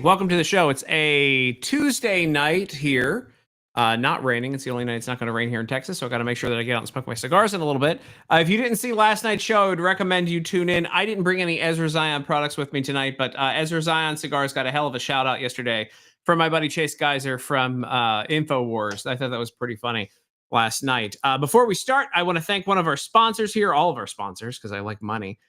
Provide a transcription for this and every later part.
Welcome to the show. It's a Tuesday night here. Not raining. It's the only night it's not going to rain here in Texas, so I got to make sure that I get out and smoke my cigars in a little bit. If you didn't see last night's show, I would recommend you tune in. I didn't bring any Ezra Zion products with me tonight, but Ezra Zion Cigars got a hell of a shout out yesterday from my buddy Chase Geyser from InfoWars. I thought that was pretty funny last night. Before we start, I want to thank one of our sponsors here, all of our sponsors, because I like money.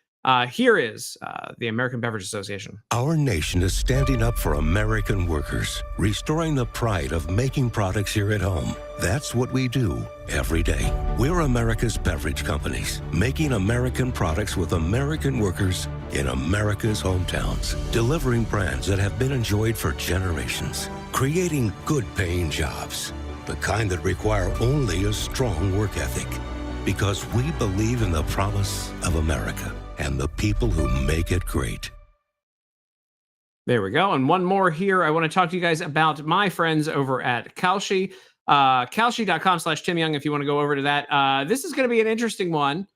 Here is the American Beverage Association. Our nation is standing up for American workers, restoring the pride of making products here at home. That's what we do every day. We're America's beverage companies, making American products with American workers in America's hometowns, delivering brands that have been enjoyed for generations, creating good-paying jobs, the kind that require only a strong work ethic, because we believe in the promise of America and the people who make it great. There we go. And one more here. I want to talk to you guys about my friends over at Kalshi. Kalshi.com/Tim Young if you want to go over to that. This is going to be an interesting one.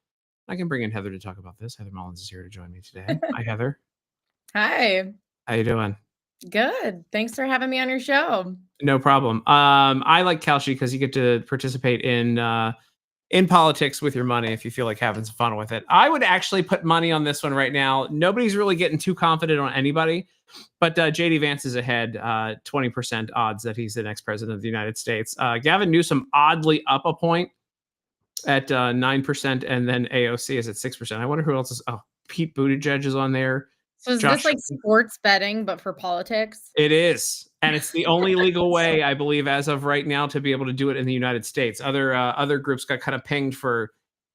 I can bring in Heather to talk about this. Heather Mullins is here to join me today. Hi, Heather. Hi. How you doing? Good. Thanks for having me on your show. No problem. I like Kalshi because you get to participate in politics with your money if you feel like having some fun with it. I would actually put money on this one right now. Nobody's really getting too confident on anybody, but JD Vance is ahead, 20% odds that he's the next president of the United States. Gavin Newsom oddly up a point at 9%, and then AOC is at 6%. I wonder who else is. Oh, Pete Buttigieg is on there. So is this like sports betting, but for politics? It is. And it's the only legal way, I believe, as of right now, to be able to do it in the United States. Other groups got kind of pinged for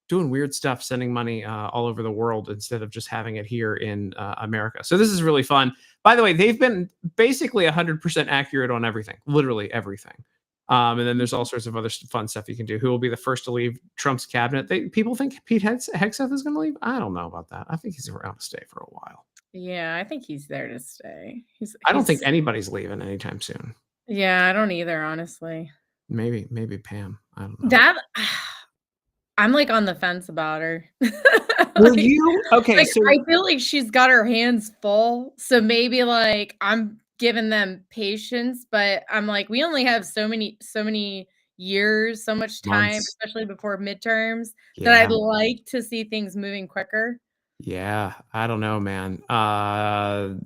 doing weird stuff, sending money all over the world instead of just having it here in America. So this is really fun. By the way, they've been basically 100% accurate on everything, literally everything. And then there's all sorts of other fun stuff you can do. Who will be the first to leave Trump's cabinet? People think Pete Hegseth is going to leave. I don't know about that. I think he's around to stay for a while. Yeah, I think he's there to stay. I don't think anybody's leaving anytime soon. Yeah, I don't either, honestly. Maybe Pam. I don't know. I'm like on the fence about her. Will you? Okay, like, so I feel like she's got her hands full. So maybe like I'm giving them patience, but I'm like, we only have so many years, so much time, months, especially before midterms, that I'd like to see things moving quicker. Yeah, I don't know, man. Have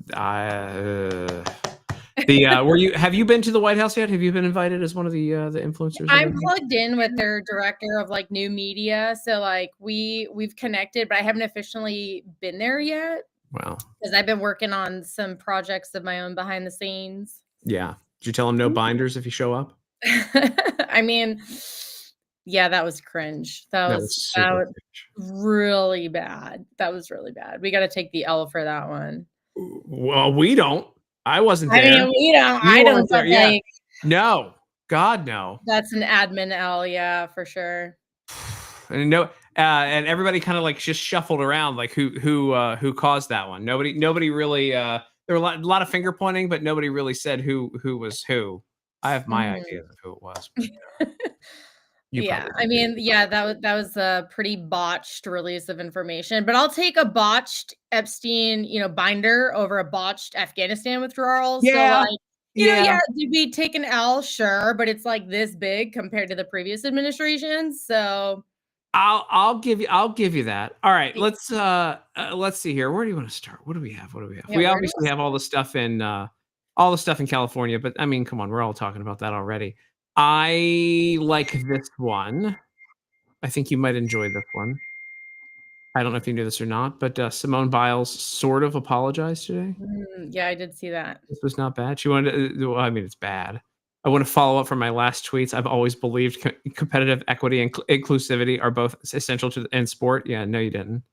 you been to the White House yet? Have you been invited as one of the influencers? I'm plugged in with their director of like new media, so like we've connected, but I haven't officially been there yet. Wow. Because I've been working on some projects of my own behind the scenes. Yeah. Did you tell them no binders if you show up? I mean, yeah, that was cringe. That was really bad. That was really bad. We got to take the L for that one. Well, we don't. I wasn't there. I mean, we don't. I don't think like. No, God, no. That's an admin L, yeah, for sure. And no, and everybody kind of like just shuffled around, like who caused that one. Nobody really. There were a lot of finger pointing, but nobody really said who was who. I have my idea of who it was. Yeah, I mean, yeah, that was a pretty botched release of information, but I'll take a botched Epstein, binder over a botched Afghanistan withdrawal. Yeah. So like, yeah, did we take an L? Sure, but it's like this big compared to the previous administration. So I'll give you that. All right, let's see here. Where do you want to start? What do we have? Yeah, we obviously have all the stuff in California, but I mean, come on, we're all talking about that already. I like this one. I think you might enjoy this one. I don't know if you knew this or not, but Simone Biles sort of apologized today. Yeah, I did see that. This was not bad. She wanted to, I mean, it's bad. I want to follow up from my last tweets. I've always believed competitive equity and inclusivity are both essential in sport. Yeah, no, you didn't.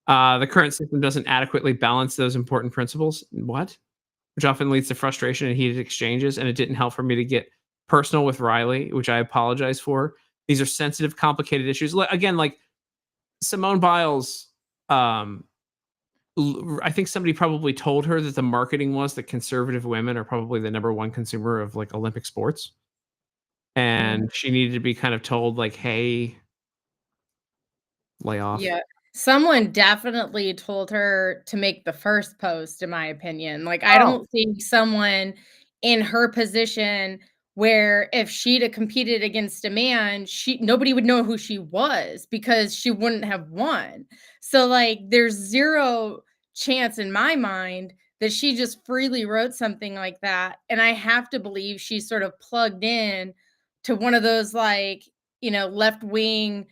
The current system doesn't adequately balance those important principles. What? Which often leads to frustration and heated exchanges, and it didn't help for me to get personal with Riley, which I apologize for. These are sensitive, complicated issues. Again, like Simone Biles, I think somebody probably told her that the marketing was that conservative women are probably the #1 consumer of like Olympic sports. And she needed to be kind of told like, hey, lay off. Yeah. Someone definitely told her to make the first post, in my opinion. Like, I Oh, don't think someone in her position where if she'd have competed against a man, nobody would know who she was because she wouldn't have won. So, like, there's 0 chance in my mind that she just freely wrote something like that, and I have to believe she's sort of plugged in to one of those, like, left-wing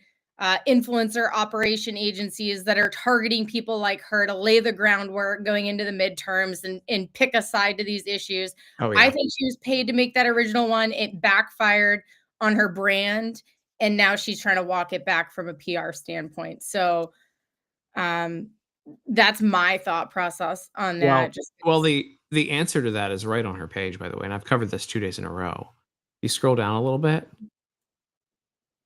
influencer operation agencies that are targeting people like her to lay the groundwork going into the midterms and pick a side to these issues. oh I yeah. think she was paid to make that original one. It backfired on her brand, and now she's trying to walk it back from a PR standpoint. So, um, that's my thought process on Well, that. Just well, 'cause the answer to that is right on her page, by the way, and I've covered this 2 days in a row. You scroll down a little bit,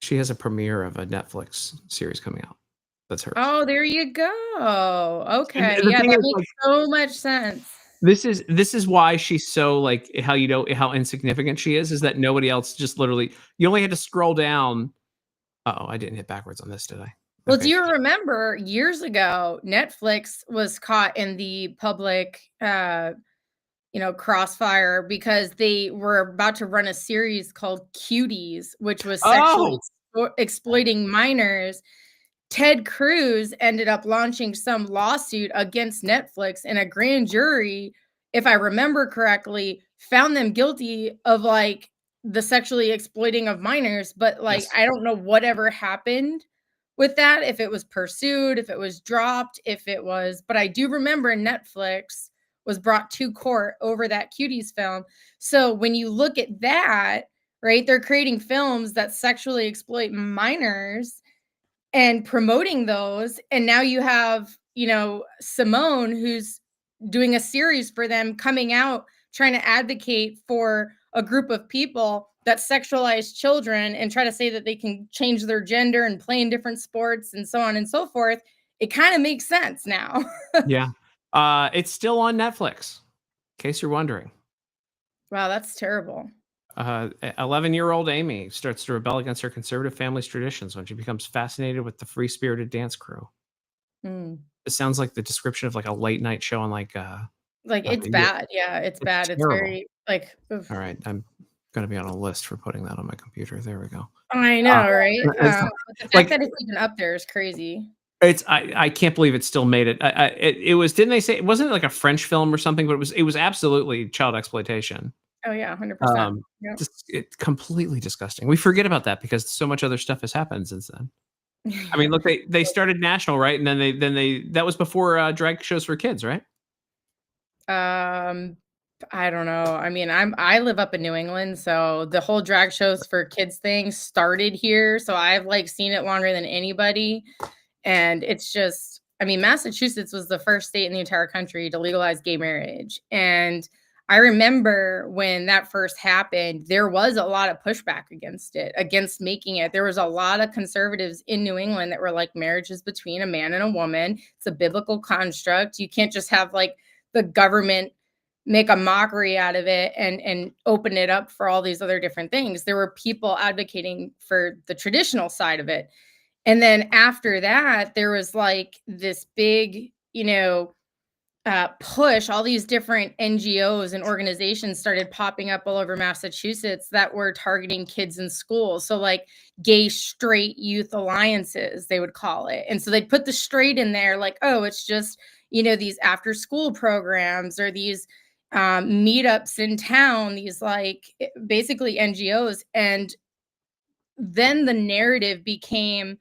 she has a premiere of a Netflix series coming out. That's hers. Oh, there you go. And Okay, the yeah, thing that is, makes like, so much sense. this is why she's so, like, how you know how insignificant she is that nobody else just literally you only had to scroll down. Uh-oh, I didn't hit backwards on this, did I? Well, do Okay. you remember years ago, Netflix was caught in the public, crossfire because they were about to run a series called Cuties, which was sexually Oh! exploiting minors. Ted Cruz ended up launching some lawsuit against Netflix, and a grand jury, if I remember correctly, found them guilty of like the sexually exploiting of minors. But like, Yes. I don't know whatever happened with that, if it was pursued, if it was dropped, if it was, but I do remember Netflix was brought to court over that Cuties film. So when you look at that, right, they're creating films that sexually exploit minors and promoting those. And now you have, Simone, who's doing a series for them, coming out trying to advocate for a group of people that sexualize children and try to say that they can change their gender and play in different sports and so on and so forth. It kind of makes sense now. Yeah. It's still on Netflix, in case you're wondering. Wow, that's terrible. 11-year-old Amy starts to rebel against her conservative family's traditions when she becomes fascinated with the free-spirited dance crew. Mm. It sounds like the description of, like, a late night show on, like, Like, it's you bad. Yeah, it's it's bad. It's terrible. very like, oof. Alright, I'm gonna be on a list for putting that on my computer. There we go. I Uh, know, right? it's But the fact like, that it's even up there is crazy. I can't believe it still made it. It was didn't they say it wasn't like a French film or something, but it was absolutely child exploitation. Oh yeah, 100%. Yep. Just completely disgusting. We forget about that because so much other stuff has happened since then. I mean, look, they started national, right? And then they that was before drag shows for kids, right? Um, I don't know. I mean, I live up in New England, so the whole drag shows for kids thing started here. So I've like seen it longer than anybody. And it's just, I mean, Massachusetts was the first state in the entire country to legalize gay marriage. And I remember when that first happened, there was a lot of pushback against it, against making it. There was a lot of conservatives in New England that were like, marriage is between a man and a woman. It's a biblical construct. You can't just have like the government make a mockery out of it and open it up for all these other different things. There were people advocating for the traditional side of it. And then after that, there was like this big, push. All these different NGOs and organizations started popping up all over Massachusetts that were targeting kids in schools. So, like gay straight youth alliances, they would call it. And so they'd put the straight in there, like, oh, it's just, these after school programs or these meetups in town, these like basically NGOs. And then the narrative became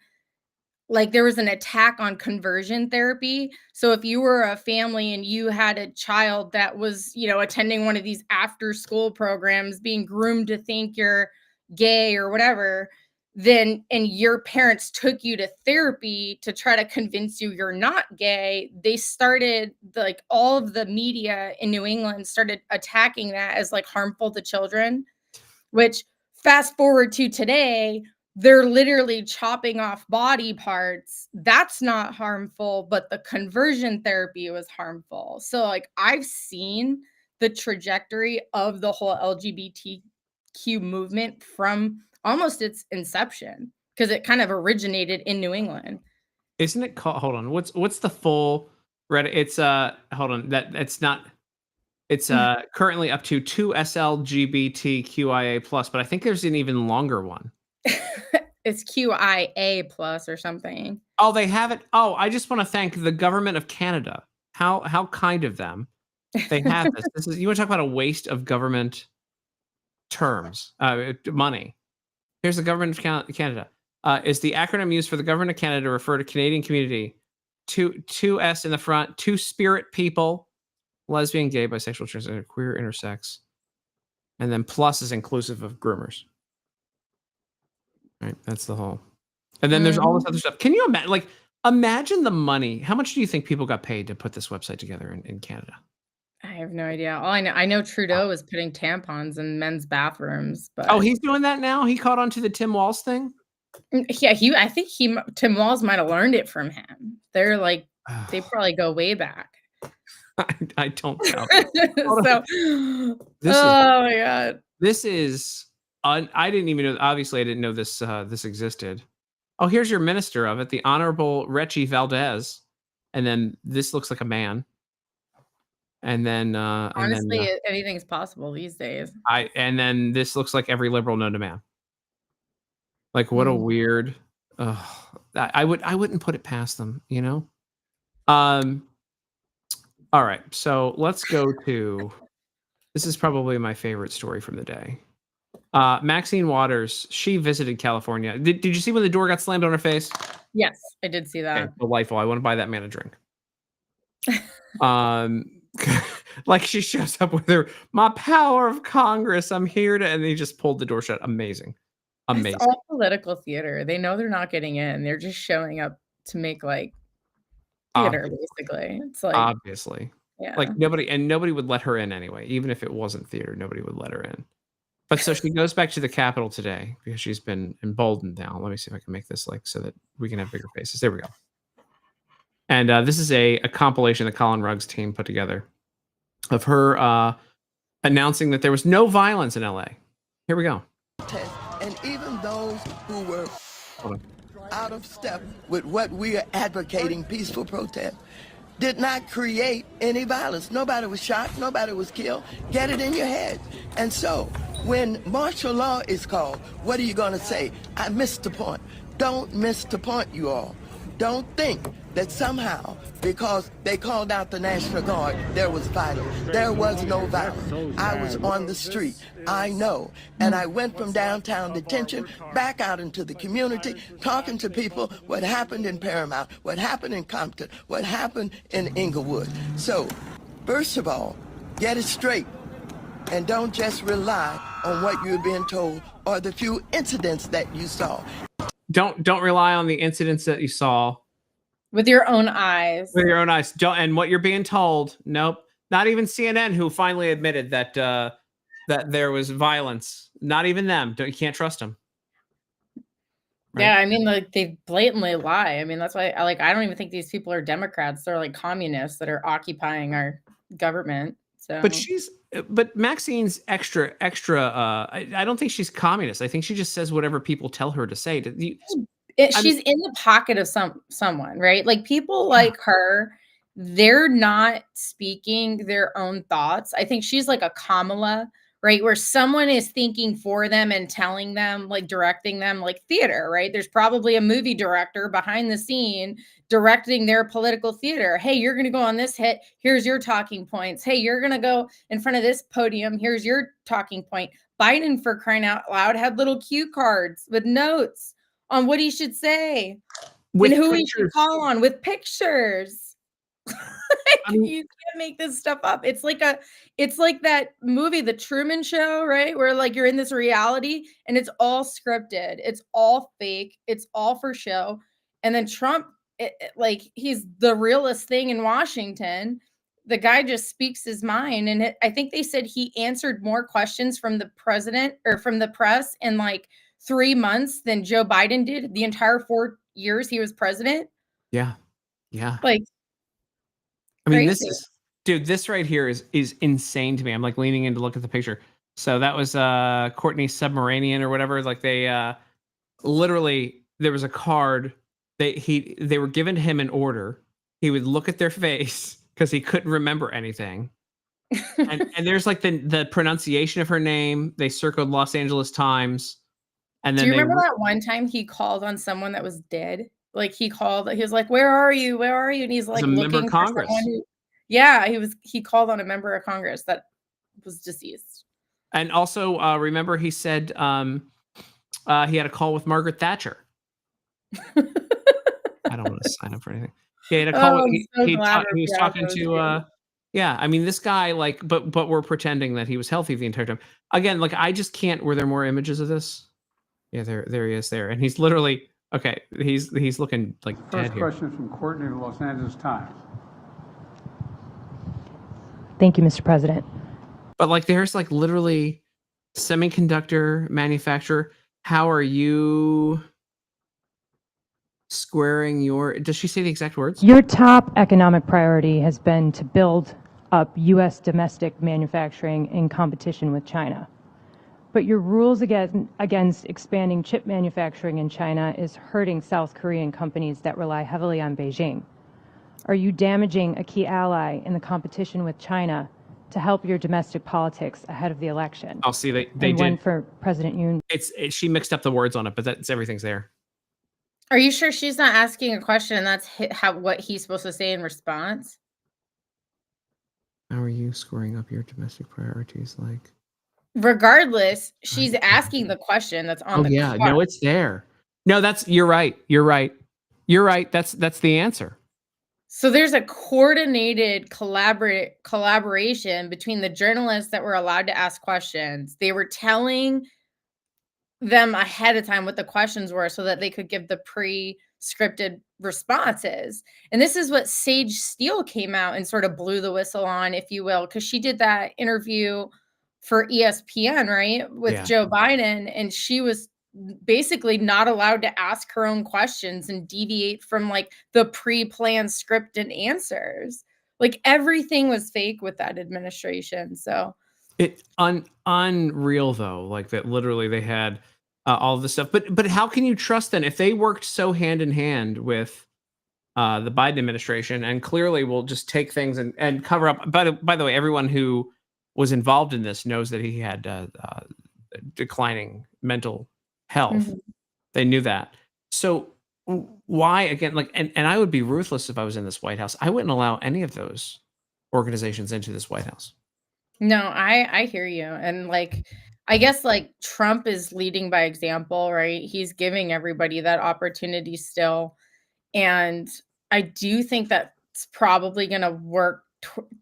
like there was an attack on conversion therapy. So if you were a family and you had a child that was, attending one of these after school programs, being groomed to think you're gay or whatever, then and your parents took you to therapy to try to convince you you're not gay, they started like all of the media in New England started attacking that as like harmful to children, which fast forward to today, they're literally chopping off body parts. That's not harmful, but the conversion therapy was harmful. So, like, I've seen the trajectory of the whole LGBTQ movement from almost its inception because it kind of originated in New England. Isn't it called? Hold on. What's the full Reddit? It's hold on. It's not. It's currently up to 2 SLGBTQIA plus, but I think there's an even longer one. It's QIA plus or something. Oh, they have it. Oh, I just want to thank the government of Canada. How kind of them. They have this. This is, you want to talk about a waste of government terms, money. Here's the government of Canada. Is the acronym used for the government of Canada to refer to Canadian community. Two S in the front, two spirit people, lesbian, gay, bisexual, transgender, queer, intersex. And then plus is inclusive of groomers. Right, that's the whole. And then there's all this other stuff. Can you imagine? Like, imagine the money. How much do you think people got paid to put this website together in Canada? I have no idea. All I know Trudeau is putting tampons in men's bathrooms, but oh, he's doing that now. He caught on to the Tim Walz thing. Yeah, I think Tim Walz might have learned it from him. They're like, they probably go way back. I don't know. Oh my god, this is. I didn't even know. Obviously, I didn't know this. This existed. Oh, here's your minister of it, the Honorable Rechi Valdez, and then this looks like a man. And then, honestly, anything's possible these days. And then this looks like every liberal known to man. Like, what a weird. I wouldn't put it past them, you know. All right, so let's go to. This is probably my favorite story from the day. Maxine Waters, she visited California. Did you see when the door got slammed on her face? Yes, I did see that. Okay, delightful. I want to buy that man a drink. Like she shows up with her, my power of Congress, I'm here to, and they just pulled the door shut. Amazing. It's all political theater. They know they're not getting in. They're just showing up to make like theater, basically. It's like obviously. Yeah. Like nobody would let her in anyway. Even if it wasn't theater, nobody would let her in. But so she goes back to the Capitol today because she's been emboldened now. Let me see if I can make this like so that we can have bigger faces. There we go. And this is a compilation that Colin Rugg's team put together of her announcing that there was no violence in LA. Here we go. And even those who were out of step with what we are advocating, peaceful protest, did not create any violence. Nobody was shot, nobody was killed. Get it in your head. And so when martial law is called, what are you going to say? I missed the point. Don't miss the point, you all. Don't think that somehow, because they called out the National Guard, there was violence. There was no violence. I was on the street. I know. And I went from downtown detention back out into the community, talking to people what happened in Paramount, what happened in Compton, what happened in Inglewood. So, first of all, get it straight. And don't just rely on what you're being told or the few incidents that you saw. Don't rely on the incidents that you saw. With your own eyes. With your own eyes. And what you're being told. Nope. Not even CNN, who finally admitted that that there was violence. Not even them. You can't trust them. Right? Yeah, I mean, like they blatantly lie. I mean, that's why I don't even think these people are Democrats. They're like communists that are occupying our government. So But Maxine's extra. I don't think she's communist. I think she just says whatever people tell her to say. She's in the pocket of someone, right? Like people like her, they're not speaking their own thoughts. I think she's like a Kamala, right? Where someone is thinking for them and telling them, like directing them, like theater, right? There's probably a movie director behind the scene directing their political theater. Hey, you're going to go on this hit. Here's your talking points. Hey, you're going to go in front of this podium. Here's your talking point. Biden, for crying out loud, had little cue cards with notes on what he should say and who he should call on with pictures. You can't make this stuff up. It's like that movie, The Truman Show, right? Where like you're in this reality and it's all scripted. It's all fake. It's all for show. And then Trump, like he's the realest thing in Washington. The guy just speaks his mind. And I think they said he answered more questions from the president or from the press in like 3 months than Joe Biden did the entire 4 years he was president. Yeah. Like, I mean, this right here is insane to me. I'm like leaning in to look at the picture. So that was Courtney Submaranian or whatever. Like they literally, there was a card they were given him an order. He would look at their face because he couldn't remember anything. And there's like the pronunciation of her name. They circled Los Angeles Times. And then do you remember that one time he called on someone that was dead? Like he was like, "Where are you? Where are you?" And he's like looking for someone who, yeah, he called on a member of Congress that was deceased. And also, remember he said he had a call with Margaret Thatcher. I don't want to sign up for anything. He had a call. He was talking to. Yeah, I mean, this guy, like, but we're pretending that he was healthy the entire time. Again, like, I just can't. Were there more images of this? Yeah, there he is there, and he's literally okay. He's looking like dead here. First question from Courtney of the Los Angeles Times. Thank you, Mr. President. But like, there's like literally semiconductor manufacturer. How are you squaring your? Does she say the exact words? Your top economic priority has been to build up U.S. domestic manufacturing in competition with China. But your rules against expanding chip manufacturing in China is hurting South Korean companies that rely heavily on Beijing. Are you damaging a key ally in the competition with China to help your domestic politics ahead of the election? I'll see they did. One for President Yoon. She mixed up the words on it, but everything's there. Are you sure she's not asking a question and that's what he's supposed to say in response? How are you scoring up your domestic priorities? Like, regardless, she's asking the question that's on the card. No, it's there. No, you're right. That's the answer. So there's a coordinated collaboration between the journalists that were allowed to ask questions. They were telling them ahead of time what the questions were so that they could give the pre-scripted responses. And this is what Sage Steele came out and sort of blew the whistle on, if you will, because she did that interview for ESPN, right, with Joe Biden, and she was basically not allowed to ask her own questions and deviate from like the pre-planned scripted answers. Like everything was fake with that administration. So it unreal though, like that literally they had all this stuff. But how can you trust them if they worked so hand in hand with the Biden administration and clearly will just take things and cover up? By the way, everyone who was involved in this knows that he had declining mental health. Mm-hmm. They knew that. So why again, like, and I would be ruthless if I was in this White House. I wouldn't allow any of those organizations into this White House. No, I hear you. And like, I guess like Trump is leading by example, right? He's giving everybody that opportunity still. And I do think that's probably going to work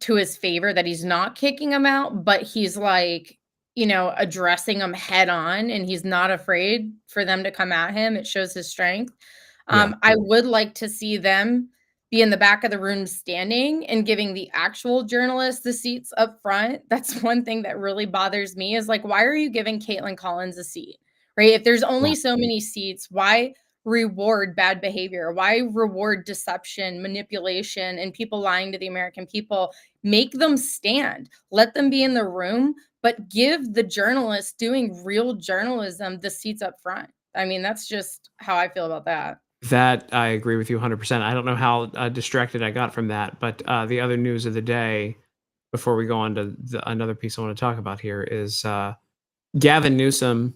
to his favor, that he's not kicking them out, but he's like, you know, addressing them head on, and he's not afraid for them to come at him. It shows his strength. I would like to see them be in the back of the room standing and giving the actual journalists the seats up front. That's one thing that really bothers me is like, why are you giving Caitlin Collins a seat, right? If there's only so many seats, why reward bad behavior? Why reward deception, manipulation, and people lying to the American people? Make them stand. Let them be in the room, but give the journalists doing real journalism the seats up front. I mean, that's just how I feel about that. That I agree with you 100%. I don't know how distracted I got from that, but the other news of the day, before we go on to another piece I want to talk about here, is Gavin Newsom.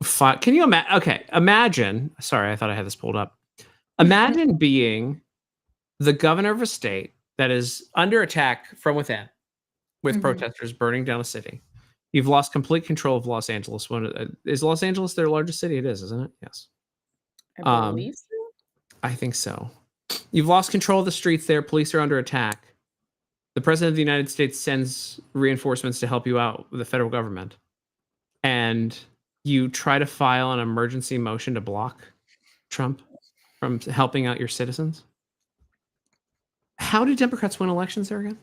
Can you imagine? Okay, imagine. Sorry, I thought I had this pulled up. Imagine being the governor of a state that is under attack from within, with protesters burning down a city. You've lost complete control of Los Angeles. Is Los Angeles their largest city? It is, isn't it? Yes. I believe so. I think so. You've lost control of the streets there. Police are under attack. The president of the United States sends reinforcements to help you out with the federal government. And you try to file an emergency motion to block Trump from helping out your citizens. How do Democrats win elections there again?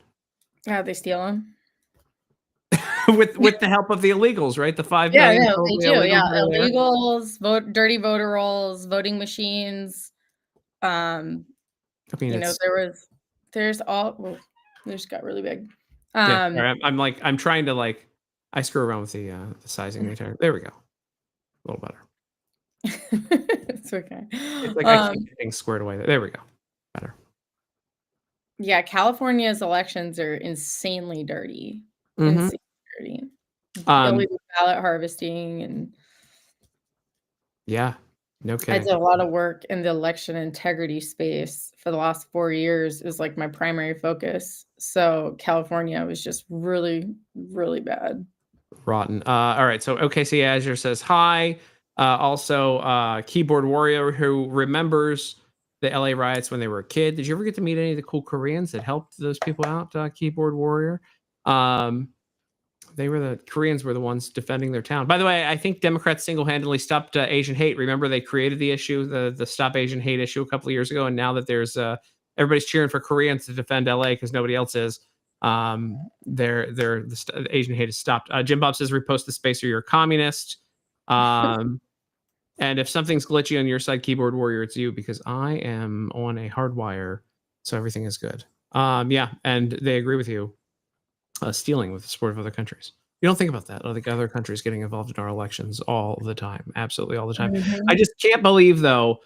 Yeah, they steal them. with the help of the illegals, right? The 5 million. Yeah, they do. Yeah, illegals, dirty voter rolls, voting machines. I mean, you know, there's got really big. I'm trying to I screw around with the sizing. There we go. A little better. It's okay. It's like I can't get things squared away. There we go. Better. Yeah, California's elections are insanely dirty. Mm-hmm. Insanely dirty. Um, Illegal ballot harvesting, and yeah, no I kidding. did a lot of work in the election integrity space for the last 4 years. Is like my primary focus. So California was just really, really bad. Rotten. All right. So OKC Azure says hi. Also, Keyboard Warrior who remembers the LA riots when they were a kid. Did you ever get to meet any of the cool Koreans that helped those people out? Keyboard Warrior. The Koreans were the ones defending their town. By the way, I think Democrats single-handedly stopped Asian hate. Remember, they created the issue, the Stop Asian Hate issue, a couple of years ago, and now that there's everybody's cheering for Koreans to defend LA because nobody else is. The Asian hate has stopped. Jim Bob says, "Repost the space or you're a communist." And if something's glitchy on your side, Keyboard Warrior, it's you because I am on a hard wire, so everything is good. Yeah, and they agree with you. Stealing with the support of other countries. You don't think about that. I think other countries getting involved in our elections all the time. Absolutely all the time. I just can't believe, though,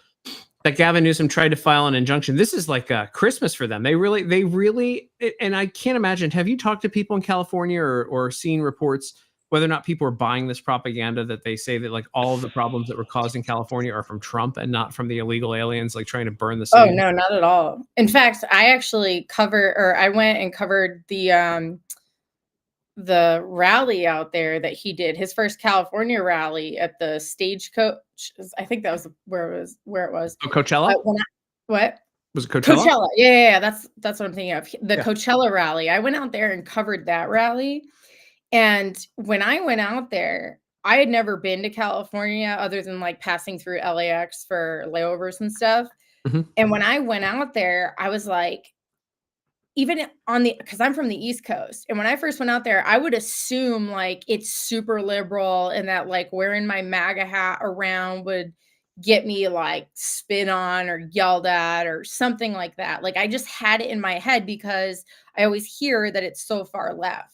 that Gavin Newsom tried to file an injunction. This is like Christmas for them. They really, and I can't imagine. Have you talked to people in California or seen reports whether or not people are buying this propaganda that they say that like all of the problems that were caused in California are from Trump and not from the illegal aliens like trying to burn the city? Oh, no, not at all. In fact, I actually I went and covered the rally out there that he did, his first California rally at the Stagecoach. I think that was where it was. Oh, Coachella? What? Was it Coachella? Coachella. Yeah. That's what I'm thinking of. The Coachella rally. I went out there and covered that rally. And when I went out there, I had never been to California other than like passing through LAX for layovers and stuff. Mm-hmm. And when I went out there, I was like, even because I'm from the East Coast. And when I first went out there, I would assume like it's super liberal and that like wearing my MAGA hat around would get me like spit on or yelled at or something like that. Like I just had it in my head because I always hear that it's so far left.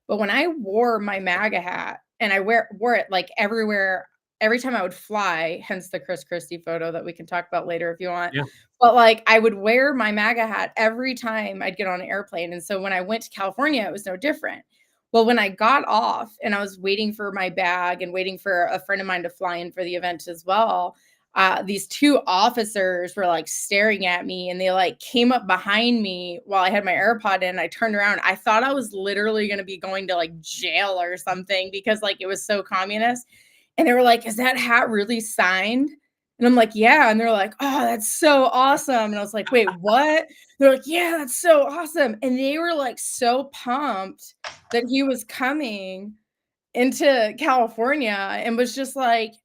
But when I wore my MAGA hat and I wore it like everywhere, every time I would fly, hence the Chris Christie photo that we can talk about later if you want. Yeah. But like I would wear my MAGA hat every time I'd get on an airplane. And so when I went to California, it was no different. Well, when I got off and I was waiting for my bag and waiting for a friend of mine to fly in for the event as well, these two officers were like staring at me and they like came up behind me while I had my AirPod in. I turned around. I thought I was literally going to be going to like jail or something because like it was so communist. And they were like, "Is that hat really signed?" And I'm like, "Yeah." And they're like, "Oh, that's so awesome." And I was like, "Wait, what?" They're like, "Yeah, that's so awesome." And they were like so pumped that he was coming into California and was just like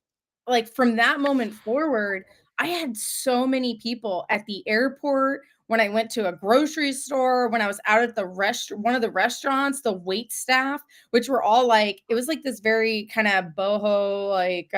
from that moment forward, I had so many people at the airport, when I went to a grocery store, when I was out at one of the restaurants, the wait staff, which were all like, it was like this very kind of boho, like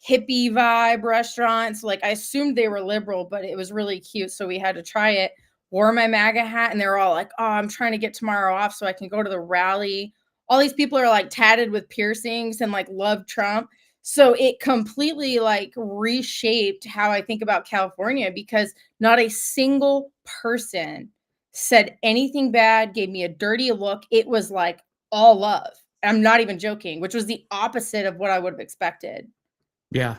hippie vibe restaurants. Like I assumed they were liberal, but it was really cute. So we had to try it. Wore my MAGA hat and they were all like, "Oh, I'm trying to get tomorrow off so I can go to the rally." All these people are like tatted with piercings and like love Trump. So it completely like reshaped how I think about California because not a single person said anything bad, gave me a dirty look. It was like all love. I'm not even joking, which was the opposite of what I would have expected. Yeah.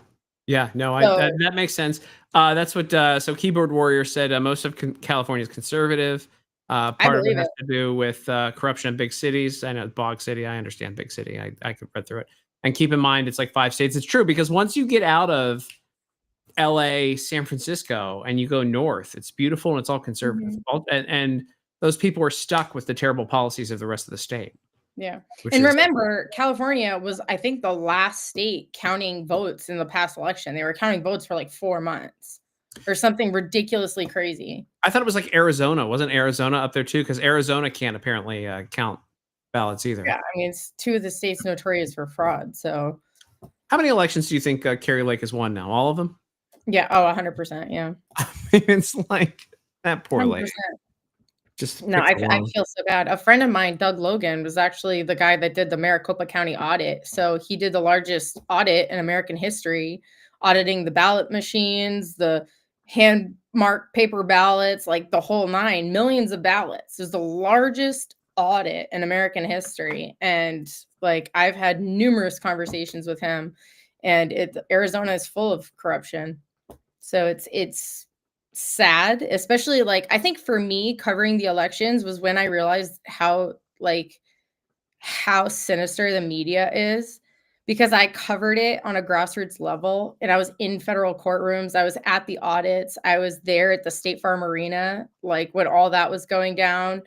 No, So, that makes sense. That's what. So Keyboard Warrior said most of California is conservative. Part of it has to do with corruption in big cities. I know Bog City. I understand big city. I could read through it. And keep in mind, it's like 5 states. It's true because once you get out of LA, San Francisco, and you go north, it's beautiful and it's all conservative. And those people are stuck with the terrible policies of the rest of the state. Yeah. And remember, California was, I think, the last state counting votes in the past election. They were counting votes for like 4 months or something ridiculously crazy. I thought it was like Arizona. Wasn't Arizona up there too? Because Arizona can't apparently count ballots either. Yeah, I mean, it's 2 of the states notorious for fraud. So how many elections do you think Carrie Lake has won now? All of them? Yeah. Oh, 100%. Yeah. I mean, it's like that poor 100%. lady. Just no, I feel so bad. A friend of mine, Doug Logan, was actually the guy that did the Maricopa County audit. So he did the largest audit in American history auditing the ballot machines, the hand marked paper ballots, like the whole nine, millions of ballots. It was the largest audit in American history. And like I've had numerous conversations with him, and Arizona is full of corruption. So it's sad, especially like I think for me covering the elections was when I realized how sinister the media is, because I covered it on a grassroots level and I was in federal courtrooms. I was at the audits. I was there at the State Farm Arena, like when all that was going down.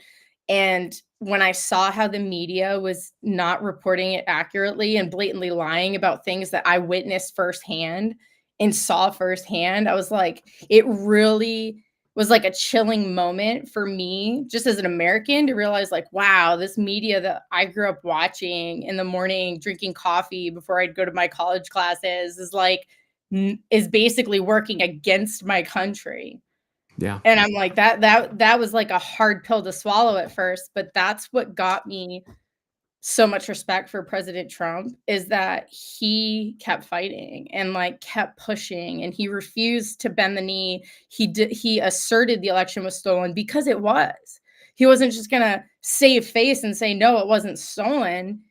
And when I saw how the media was not reporting it accurately and blatantly lying about things that I witnessed firsthand and saw firsthand, I was like, it really was like a chilling moment for me just as an American to realize like, wow, this media that I grew up watching in the morning, drinking coffee before I'd go to my college classes is basically working against my country. Yeah. And I'm like, that was like a hard pill to swallow at first, but that's what got me so much respect for President Trump, is that he kept fighting and like kept pushing, and he refused to bend the knee. He asserted the election was stolen because it was. He wasn't just going to save face and say, no, it wasn't stolen.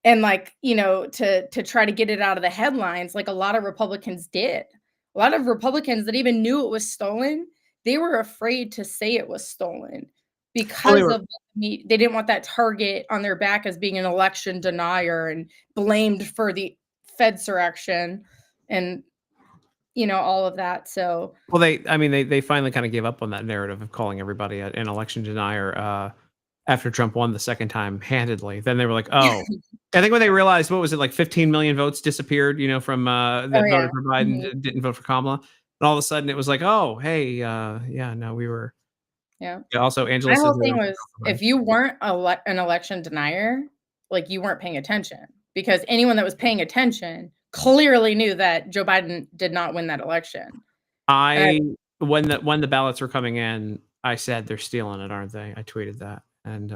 And like, to try to get it out of the headlines, like a lot of Republicans did. A lot of Republicans that even knew it was stolen, they were afraid to say it was stolen because they didn't want that target on their back as being an election denier and blamed for the Fedsurrection and all of that. So well, they finally kind of gave up on that narrative of calling everybody an election denier after Trump won the second time handedly. Then they were like, oh, I think when they realized, what was it, like 15 million votes disappeared, from that voted for Biden, didn't vote for Kamala. And all of a sudden it was like, oh, hey, no, we were. Yeah. Also, Angela. My whole thing was, if you weren't an election denier, like you weren't paying attention, because anyone that was paying attention clearly knew that Joe Biden did not win that election. When the ballots were coming in, I said they're stealing it, aren't they? I tweeted that, and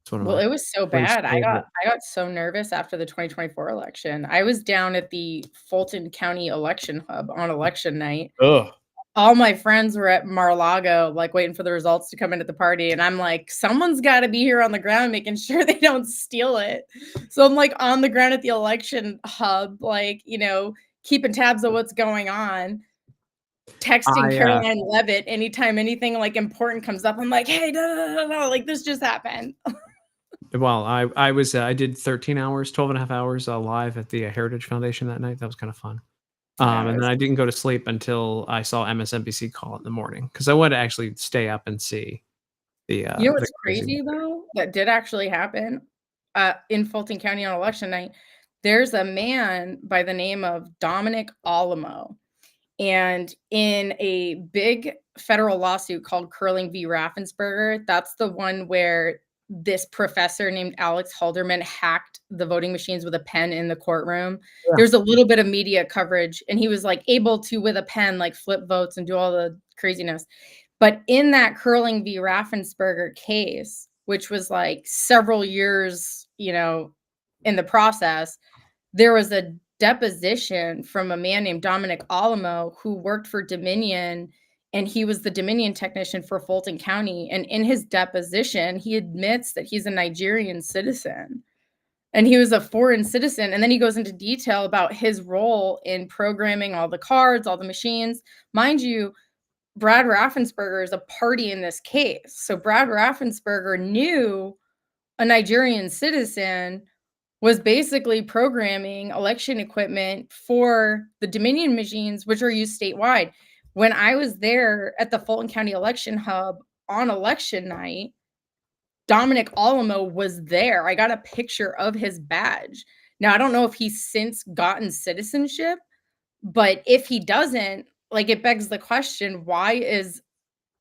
it's one of it was so bad. I got so nervous after the 2024 election. I was down at the Fulton County election hub on election night. Ugh. All my friends were at Mar-a-Lago, like waiting for the results to come in at the party. And I'm like, someone's got to be here on the ground, making sure they don't steal it. So I'm like on the ground at the election hub, like, keeping tabs of what's going on, texting Caroline Levitt anytime anything like important comes up. I'm like, hey, no, like this just happened. Well, I did 13 hours, 12 and a half hours live at the Heritage Foundation that night. That was kind of fun. And then I didn't go to sleep until I saw MSNBC call it in the morning, because I wanted to actually stay up and see the. What's crazy though, that did actually happen in Fulton County on election night. There's a man by the name of Dominic Alamo, and in a big federal lawsuit called Curling v. Raffensperger, that's the one where this professor named Alex Halderman hacked the voting machines with a pen in the courtroom. Yeah. There's a little bit of media coverage, and he was like able to, with a pen, like flip votes and do all the craziness. But in that Curling v. Raffensperger case, which was like several years, in the process, there was a deposition from a man named Dominic Alamo who worked for Dominion, and he was the Dominion technician for Fulton County. And in his deposition, he admits that he's a Nigerian citizen and he was a foreign citizen. And then he goes into detail about his role in programming all the cards, all the machines. Mind you, Brad Raffensperger is a party in this case. So Brad Raffensperger knew a Nigerian citizen was basically programming election equipment for the Dominion machines, which are used statewide. When I was there at the Fulton County election hub on election night, Dominic Alamo was there. I got a picture of his badge. Now, I don't know if he's since gotten citizenship, but if he doesn't, like, it begs the question, why is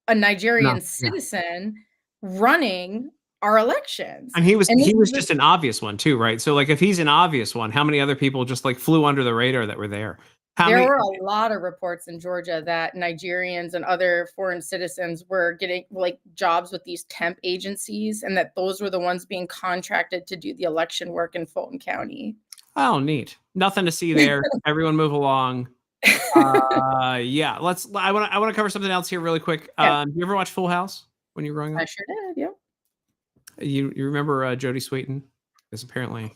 a Nigerian citizen running our elections? And he was just an obvious one too, right? So like, if he's an obvious one, how many other people just like flew under the radar that were there? There were a lot of reports in Georgia that Nigerians and other foreign citizens were getting like jobs with these temp agencies, and that those were the ones being contracted to do the election work in Fulton County. Oh, neat. Nothing to see there. Everyone move along. Yeah. I want to cover something else here really quick. Yeah. You ever watch Full House when you were growing up? I sure did. Yeah. You remember Jodie Sweetin? Because apparently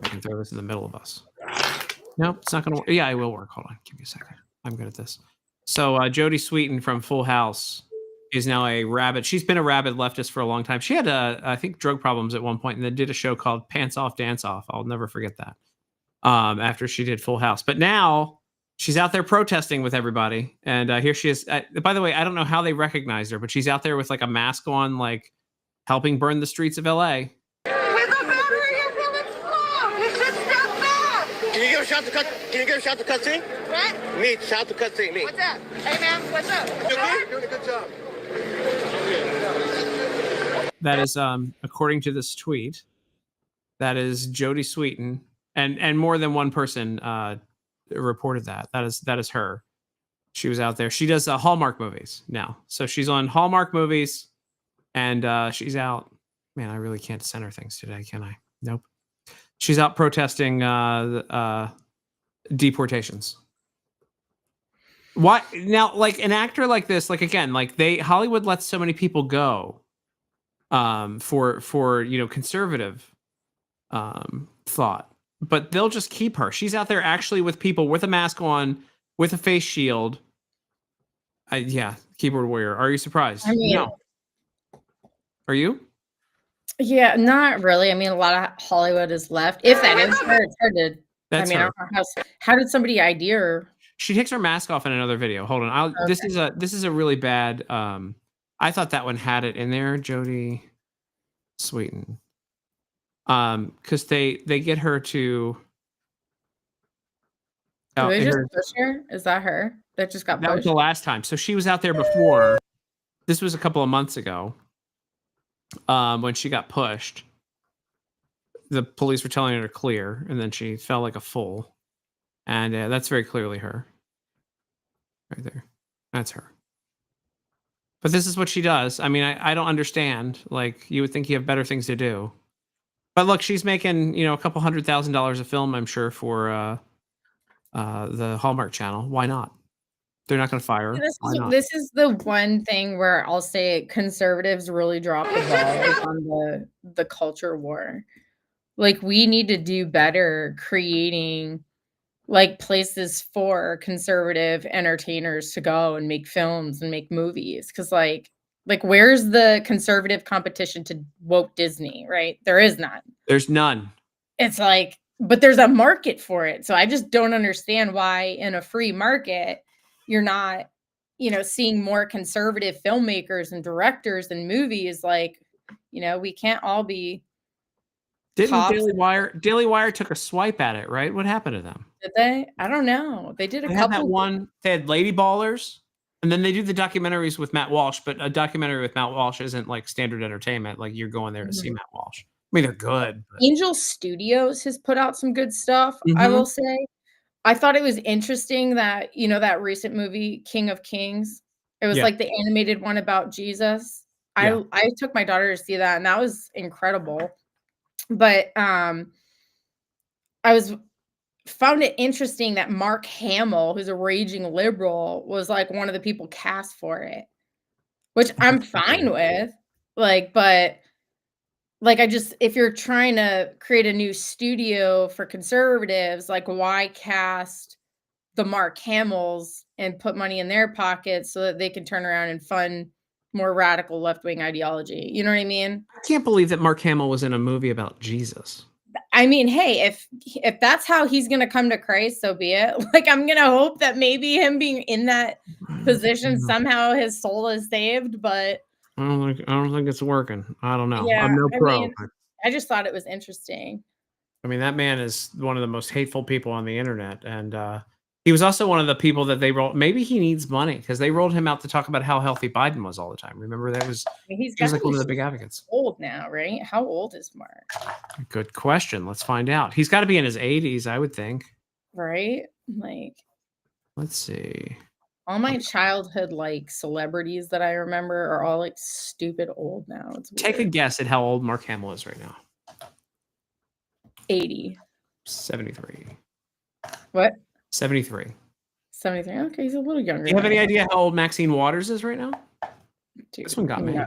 I can throw this in the middle of us. Nope, it's not going to work. Yeah, it will work. Hold on. Give me a second. I'm good at this. So Jodie Sweetin from Full House is now a rabid. She's been a rabid leftist for a long time. She had, I think, drug problems at one point, and then did a show called Pants Off, Dance Off. I'll never forget that. After she did Full House. But now she's out there protesting with everybody. And here she is. By the way, I don't know how they recognized her, but she's out there with like a mask on, like helping burn the streets of LA. Can you give a shout to cut? Can you give a shout to cutscene? What? Me, shout to cutscene. Me. What's up? Hey man, what's up? You're doing a good job. That is, according to this tweet, that is Jodie Sweetin, and more than one person reported that. That is her. She was out there. She does Hallmark movies now, so she's on Hallmark movies, and she's out. Man, I really can't center things today, can I? Nope. She's out protesting deportations. Why now? Like an actor like this, like again, like Hollywood lets so many people go, for conservative thought, but they'll just keep her. She's out there actually with people with a mask on, with a face shield. Yeah, keyboard warrior. Are you surprised? I mean, no. Are you? Yeah, not really. I mean, a lot of Hollywood is left. If that is her, it's hard to. That's I her. don't know how did somebody idea her? She takes her mask off in another video. Hold on. Okay. This is a really bad. I thought that one had it in there, Jodie Sweetin. Because they get her to. Did they just push her? Is that her? That just got pushed? That was the last time. So she was out there before. This was a couple of months ago. When she got pushed, the police were telling her to clear, and then she fell like a fool. And that's very clearly her. Right there. That's her. But this is what she does. I mean, I don't understand. Like, you would think you have better things to do. But look, she's making, a couple $100,000 a film, I'm sure, for the Hallmark Channel. Why not? They're not going to fire her. This is the one thing where I'll say conservatives really dropped the ball on the culture war. Like, we need to do better creating like places for conservative entertainers to go and make films and make movies. Because like where's the conservative competition to woke Disney, right? There is none. There's none. It's like, but there's a market for it. So I just don't understand why in a free market you're not, seeing more conservative filmmakers and directors and movies. Like, we can't all be. Didn't Daily Wire took a swipe at it, right? What happened to them? Did they? I don't know. They did a couple. Had that one. They had Lady Ballers, and then they do the documentaries with Matt Walsh. But a documentary with Matt Walsh isn't like standard entertainment. Like, you're going there to see Matt Walsh. I mean, they're good. But... Angel Studios has put out some good stuff. I will say. I thought it was interesting that that recent movie King of Kings. It was like the animated one about Jesus. I took my daughter to see that, and that was incredible. But I found it interesting that Mark Hamill, who's a raging liberal, was like one of the people cast for it, which I'm fine with. But if you're trying to create a new studio for conservatives, like, why cast the Mark Hamills and put money in their pockets so that they can turn around and fund more radical left-wing ideology? You know what I mean? I can't believe that Mark Hamill was in a movie about Jesus. I mean, hey, if that's how he's going to come to Christ, so be it. Like, I'm going to hope that maybe him being in that position, somehow his soul is saved, but I don't think it's working. I don't know. Yeah, I'm no pro. mean, I just thought it was interesting. I mean, that man is one of the most hateful people on the internet, and he was also one of the people that they rolled. Maybe he needs money because they rolled him out to talk about how healthy Biden was all the time. Remember, that was he was like one of the big advocates. Old now, right? How old is Mark? Good question. Let's find out. He's got to be in his 80s, I would think. Right? Like, let's see. All my childhood celebrities that I remember are all stupid old now. It's weird. Take a guess at how old Mark Hamill is right now. 80. 73. What? 73. 73. Okay, he's a little younger. Do you have than any I idea how old Maxine Waters is right now? Dude, This one got me. no.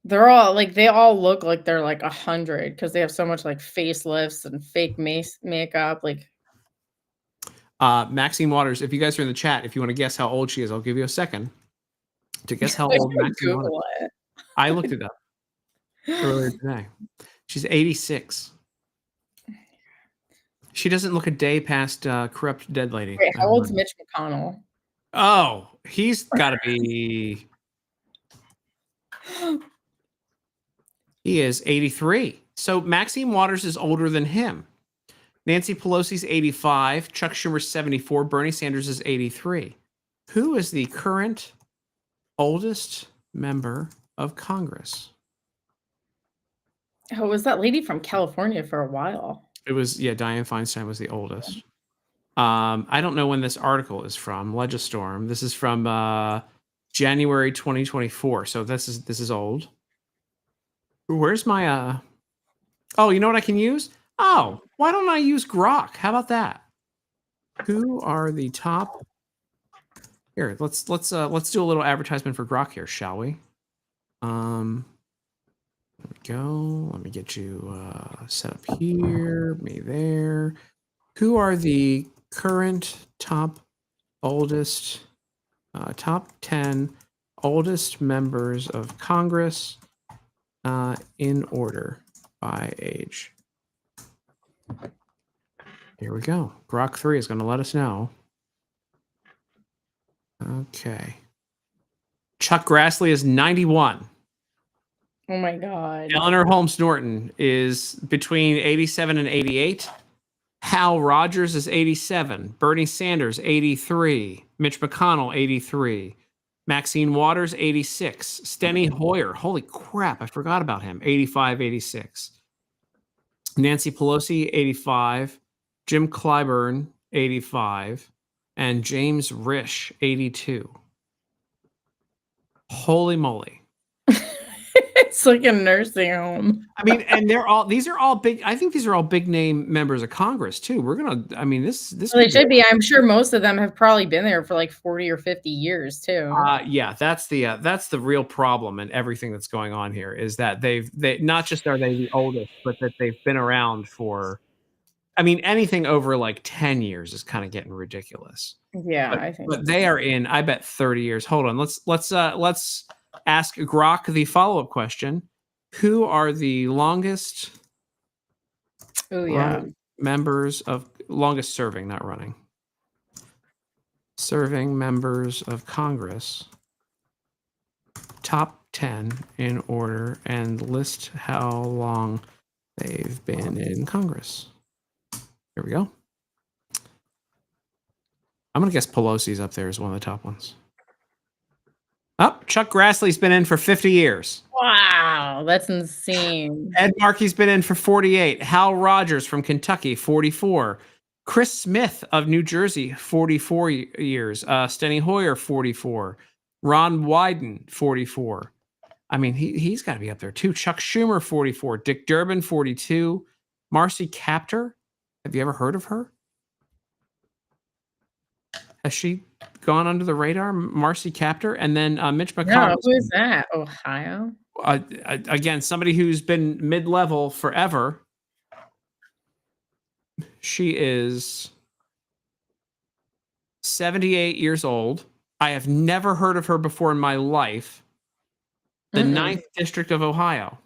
They're all like they all look like they're like 100 because they have so much like facelifts and fake makeup. Like Maxine Waters, if you guys are in the chat, if you want to guess how old she is, I'll give you a second to guess how old Maxine Waters is. I looked it up earlier today. She's 86. She doesn't look a day past corrupt dead lady. Wait, how old's Mitch McConnell? Oh, he's got to be. He is 83. So Maxine Waters is older than him. Nancy Pelosi's 85. Chuck Schumer's 74. Bernie Sanders is 83. Who is the current oldest member of Congress? Oh, it was that lady from California for a while. It was, Dianne Feinstein was the oldest. I don't know when this article is from. Legistorm. This is from January 2024. So this is old. Where's my oh, you know what I can use? Oh, why don't I use Grok? How about that? Who are the top? Here, let's do a little advertisement for Grok here, shall we? There we go. Let me get you set up here, me there. Who are the current top 10 oldest members of Congress in order by age? Here we go. Grok 3 is going to let us know. Okay. Chuck Grassley is 91. Oh my God. Eleanor Holmes Norton is between 87 and 88. Hal Rogers is 87. Bernie Sanders, 83. Mitch McConnell, 83. Maxine Waters, 86. Steny Hoyer, holy crap, I forgot about him, 85, 86. Nancy Pelosi, 85. Jim Clyburn, 85. And James Risch, 82. Holy moly. It's like a nursing home. I mean, and these are all big. I think these are all big name members of Congress too. We're gonna. I mean, this. Well, they should be. I'm sure most of them have probably been there for like 40 or 50 years too. Yeah, that's the real problem and everything that's going on here is that they not just are they the oldest, but that they've been around for. I mean, anything over like 10 years is kind of getting ridiculous. Yeah, I think. But they are in. I bet 30 years. Hold on. Let's ask Grok the follow-up question. Who are the longest members of longest serving, not running, serving members of Congress? Top 10 in order and list how long they've been in Congress. Here we go. I'm going to guess Pelosi's up there as one of the top ones. Oh, Chuck Grassley's been in for 50 years. Wow, that's insane. Ed Markey's been in for 48. Hal Rogers from Kentucky, 44. Chris Smith of New Jersey, 44 years. Steny Hoyer, 44. Ron Wyden, 44. I mean, he's got to be up there too. Chuck Schumer, 44. Dick Durbin, 42. Marcy Kaptur. Have you ever heard of her? Has she gone under the radar? Marcy Kaptur, and then Mitch McConnell. No, who is that? Ohio? Again, somebody who's been mid-level forever. She is 78 years old. I have never heard of her before in my life. The 9th District of Ohio.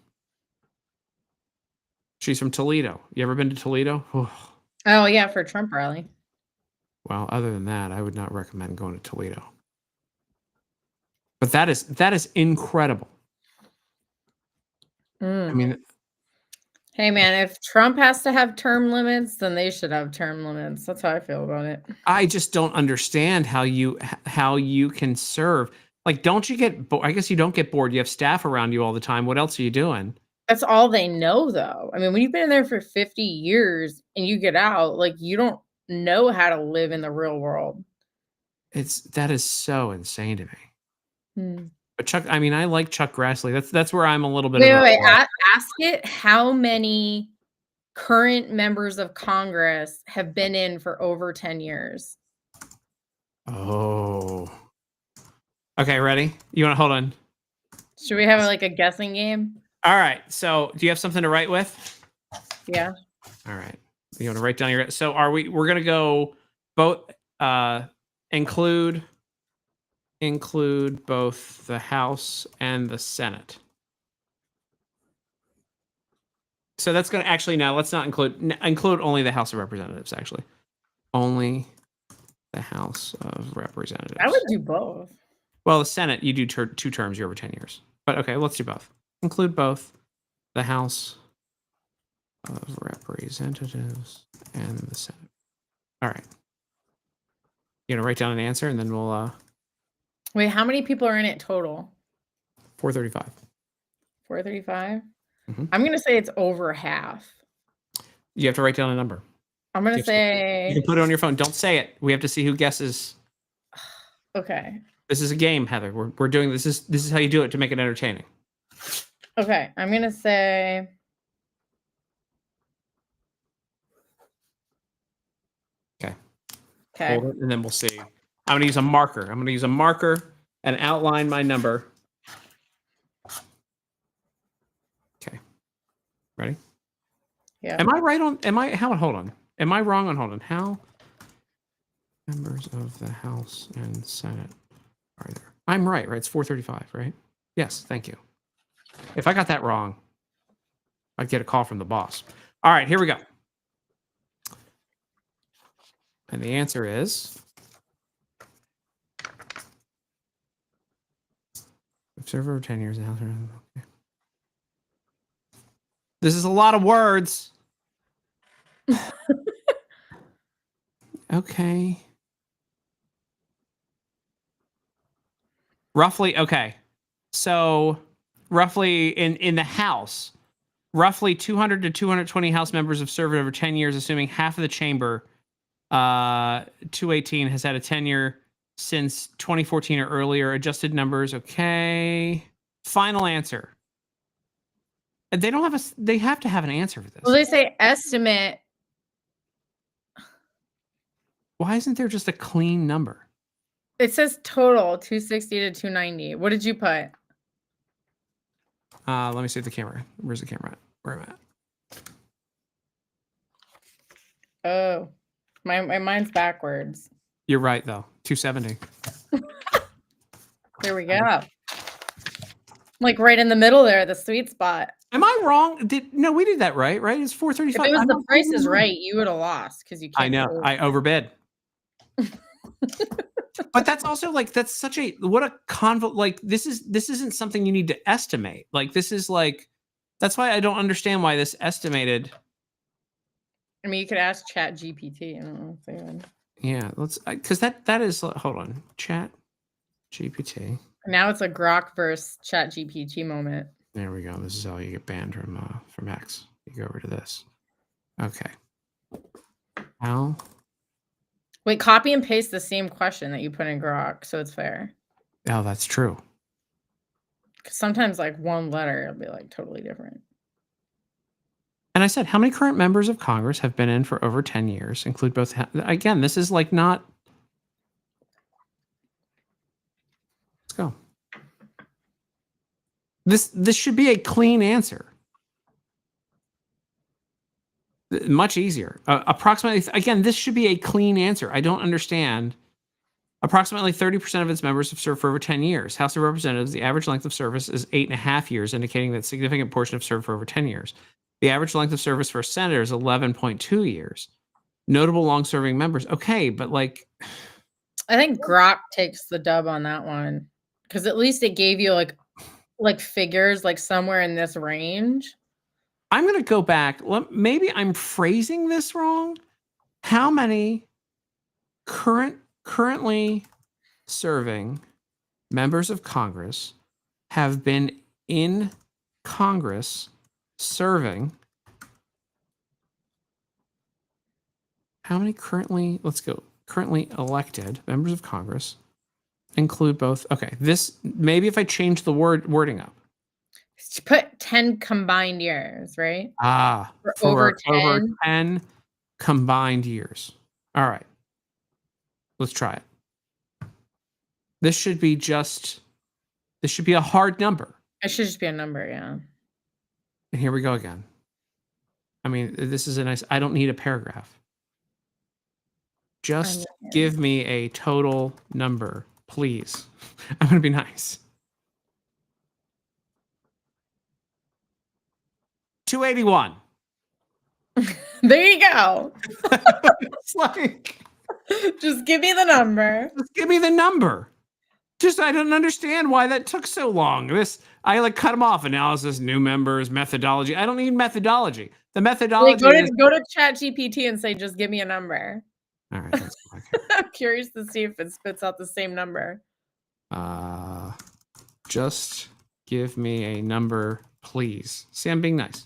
She's from Toledo. You ever been to Toledo? Oh, yeah, for Trump rally. Well, other than that, I would not recommend going to Toledo. But that is incredible. I mean, hey man, if Trump has to have term limits, then they should have term limits. That's how I feel about it. I just don't understand how you can serve. Like, don't you get bored? I guess you don't get bored. You have staff around you all the time. What else are you doing? That's all they know, though. I mean, when you've been in there for 50 years and you get out, like, you don't know how to live in the real world. That is so insane to me. But Chuck, I mean, I like Chuck Grassley. That's where I'm a little bit. Wait. Ask it. How many current members of Congress have been in for over 10 years? Oh. Okay, ready? You want to hold on? Should we have like a guessing game? All right. So, do you have something to write with? Yeah. All right. You want to write down your. So, we're gonna go both. Include both the House and the Senate. So that's going to actually no. Let's not include only the House of Representatives. Actually, only the House of Representatives. I would do both. Well, the Senate, you do 2 terms. You're over 10 years. But okay, let's do both. Include both the House of Representatives and the Senate. All right. You're gonna write down an answer, and then we'll. Wait, how many people are in it total? 435. 435. Mhm. I'm gonna say it's over half. You have to write down a number. I'm gonna say. You can put it on your phone. Don't say it. We have to see who guesses. Okay. This is a game, Heather. We're doing this. This is how you do it to make it entertaining. Okay, I'm gonna say. Okay. Okay. Hold it, and then we'll see. I'm gonna use a marker. I'm gonna use a marker and outline my number. Okay. Ready? Yeah. Am I right on? Hold on. Am I wrong on? Hold on. How members of the House and Senate are there? I'm right. It's 435, right? Yes. Thank you. If I got that wrong, I'd get a call from the boss. All right. Here we go. And the answer is. Serve over 10 years in the House. Okay. This is a lot of words. Okay. Roughly, okay. So, roughly in the House, roughly 200 to 220 House members have served over 10 years, assuming half of the chamber, 218, has had a tenure since 2014 or earlier. Adjusted numbers, okay. Final answer. They don't have they have to have an answer for this. Well, they say estimate. Why isn't there just a clean number? It says total 260 to 290. What did you put? Let me see if the camera. Where's the camera at? Where am I at? Oh, my mine's backwards. You're right though. 270. There we go. Like right in the middle there, the sweet spot. Am I wrong? No, we did that right? It's 435. If it was the price is right, you would have lost because you can't. I know. I overbid. But that's also like that's such a what a convo. Like this isn't something you need to estimate. Like this is like that's why I don't understand why this estimated. I mean, you could ask Chat GPT. I don't know if they would. Yeah, let's because that is hold on. Chat GPT. Now it's a Grok versus Chat GPT moment. There we go. This is how you get banned from X. You go over to this. Okay. How? Wait, copy and paste the same question that you put in Grok, so it's fair. Oh, that's true. Because sometimes, like one letter, it'll be like totally different. And I said, how many current members of Congress have been in for over 10 years? Include both. Again, this is like not. Let's go. This should be a clean answer. Much easier. Approximately, again, this should be a clean answer. I don't understand. Approximately 30% of its members have served for over 10 years. House of Representatives, the average length of service is 8.5 years, indicating that a significant portion have served for over 10 years. The average length of service for a senator is 11.2 years. Notable long-serving members. Okay, but like... I think Grok takes the dub on that one. Because at least it gave you like figures like somewhere in this range. I'm going to go back. Maybe I'm phrasing this wrong. How many currently serving members of Congress have been in Congress serving? How many currently elected members of Congress include both? Okay, this maybe if I change the wording up. Put 10 combined years, right? For over 10 combined years. All right. Let's try it. This should be a hard number. It should just be a number, yeah. And here we go again. I mean, this is I don't need a paragraph. Just give me a total number, please. I'm going to be nice. 281. There you go. It's like, just give me the number. Just give me the number. I don't understand why that took so long. I like cut them off. Analysis, new members, methodology. I don't need methodology. The methodology. Go to ChatGPT and say, just give me a number. All right. Let's go back here. I'm curious to see if it spits out the same number. Just give me a number, please. See, I'm being nice.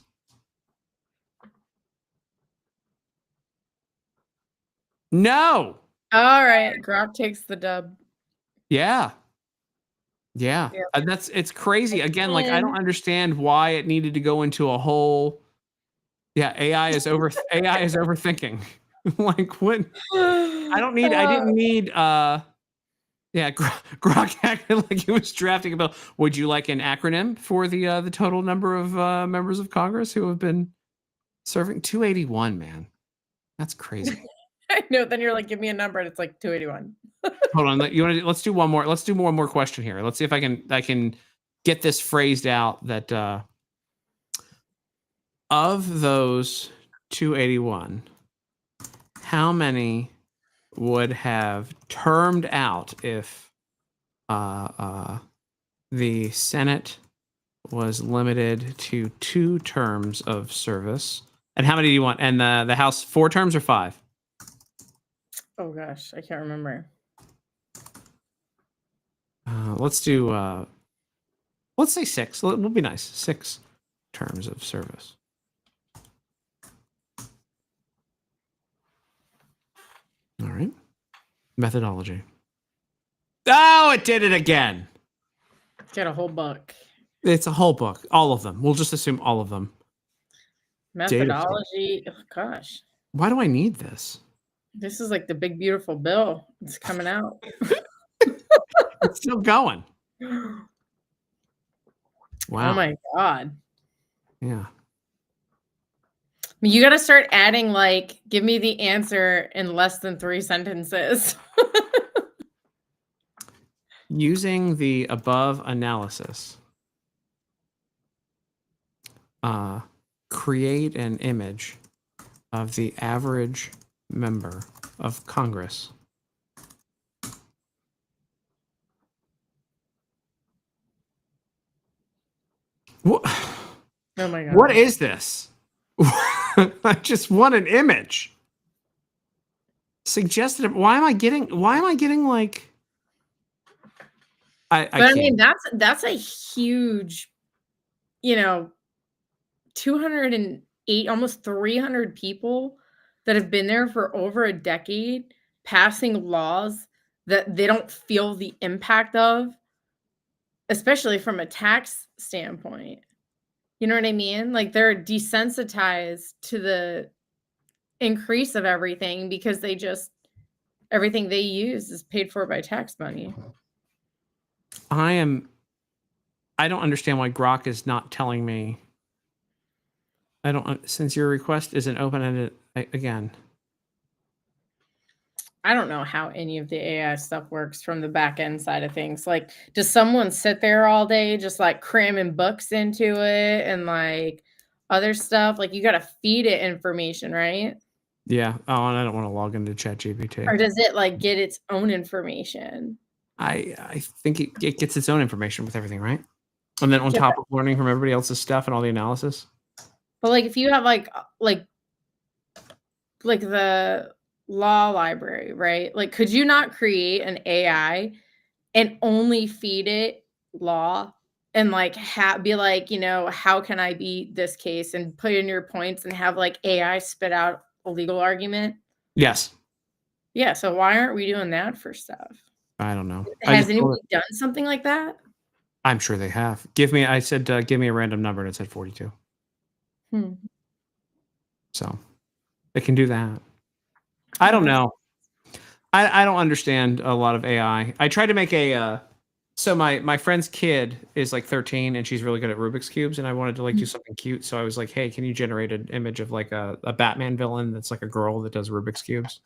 No. All right. Grok takes the dub. Yeah. It's crazy. Again, like I don't understand why it needed to go into a whole. Yeah, AI is overthinking. Like what? I didn't need. Yeah, Grok acted like he was drafting a bill. Would you like an acronym for the total number of members of Congress who have been serving? 281, man. That's crazy. I know. Then you're like, give me a number, and it's like 281. Hold on. Let's do one more. Let's do one more question here. Let's see if I can get this phrased out. That of those 281, how many would have termed out if the Senate was limited to 2 terms of service? And how many do you want? And the House 4 terms or 5? Oh gosh, I can't remember. Let's do. Let's say 6. We'll be nice. 6 terms of service. All right. Methodology. Oh, it did it again. Get a whole book. It's a whole book. All of them. We'll just assume all of them. Methodology. Oh, gosh. Why do I need this? This is like the big, beautiful bill. It's coming out. It's still going. Wow. Oh, my God. Yeah. You got to start adding, like, give me the answer in less than 3 sentences. Using the above analysis, create an image of the average member of Congress. What? Oh my God. What is this? I just want an image. Suggested. Why am I getting like? I mean, that's a huge, 208, almost 300 people that have been there for over a decade, passing laws that they don't feel the impact of, especially from a tax standpoint. You know what I mean? Like they're desensitized to the increase of everything because everything they use is paid for by tax money. I don't understand why Grok is not telling me. Since your request isn't open-ended again. I don't know how any of the AI stuff works from the back end side of things. Like, does someone sit there all day just like cramming books into it and like other stuff? Like, you got to feed it information, right? Yeah. Oh, and I don't want to log into ChatGPT. Or does it like get its own information? I think it gets its own information with everything, right? And then on top of learning from everybody else's stuff and all the analysis. But like, if you have like the law library, right? Like, could you not create an AI and only feed it law and like be like, how can I beat this case and put in your points and have like AI spit out a legal argument? Yes. Yeah. So why aren't we doing that for stuff? I don't know. Has anybody done something like that? I'm sure they have. I said, give me a random number, and it said 42. So they can do that. I don't know. I don't understand a lot of AI. I tried to make a so my friend's kid is like 13 and she's really good at Rubik's cubes, and I wanted to like do something cute, so I was like, hey, can you generate an image of like a Batman villain that's like a girl that does Rubik's cubes?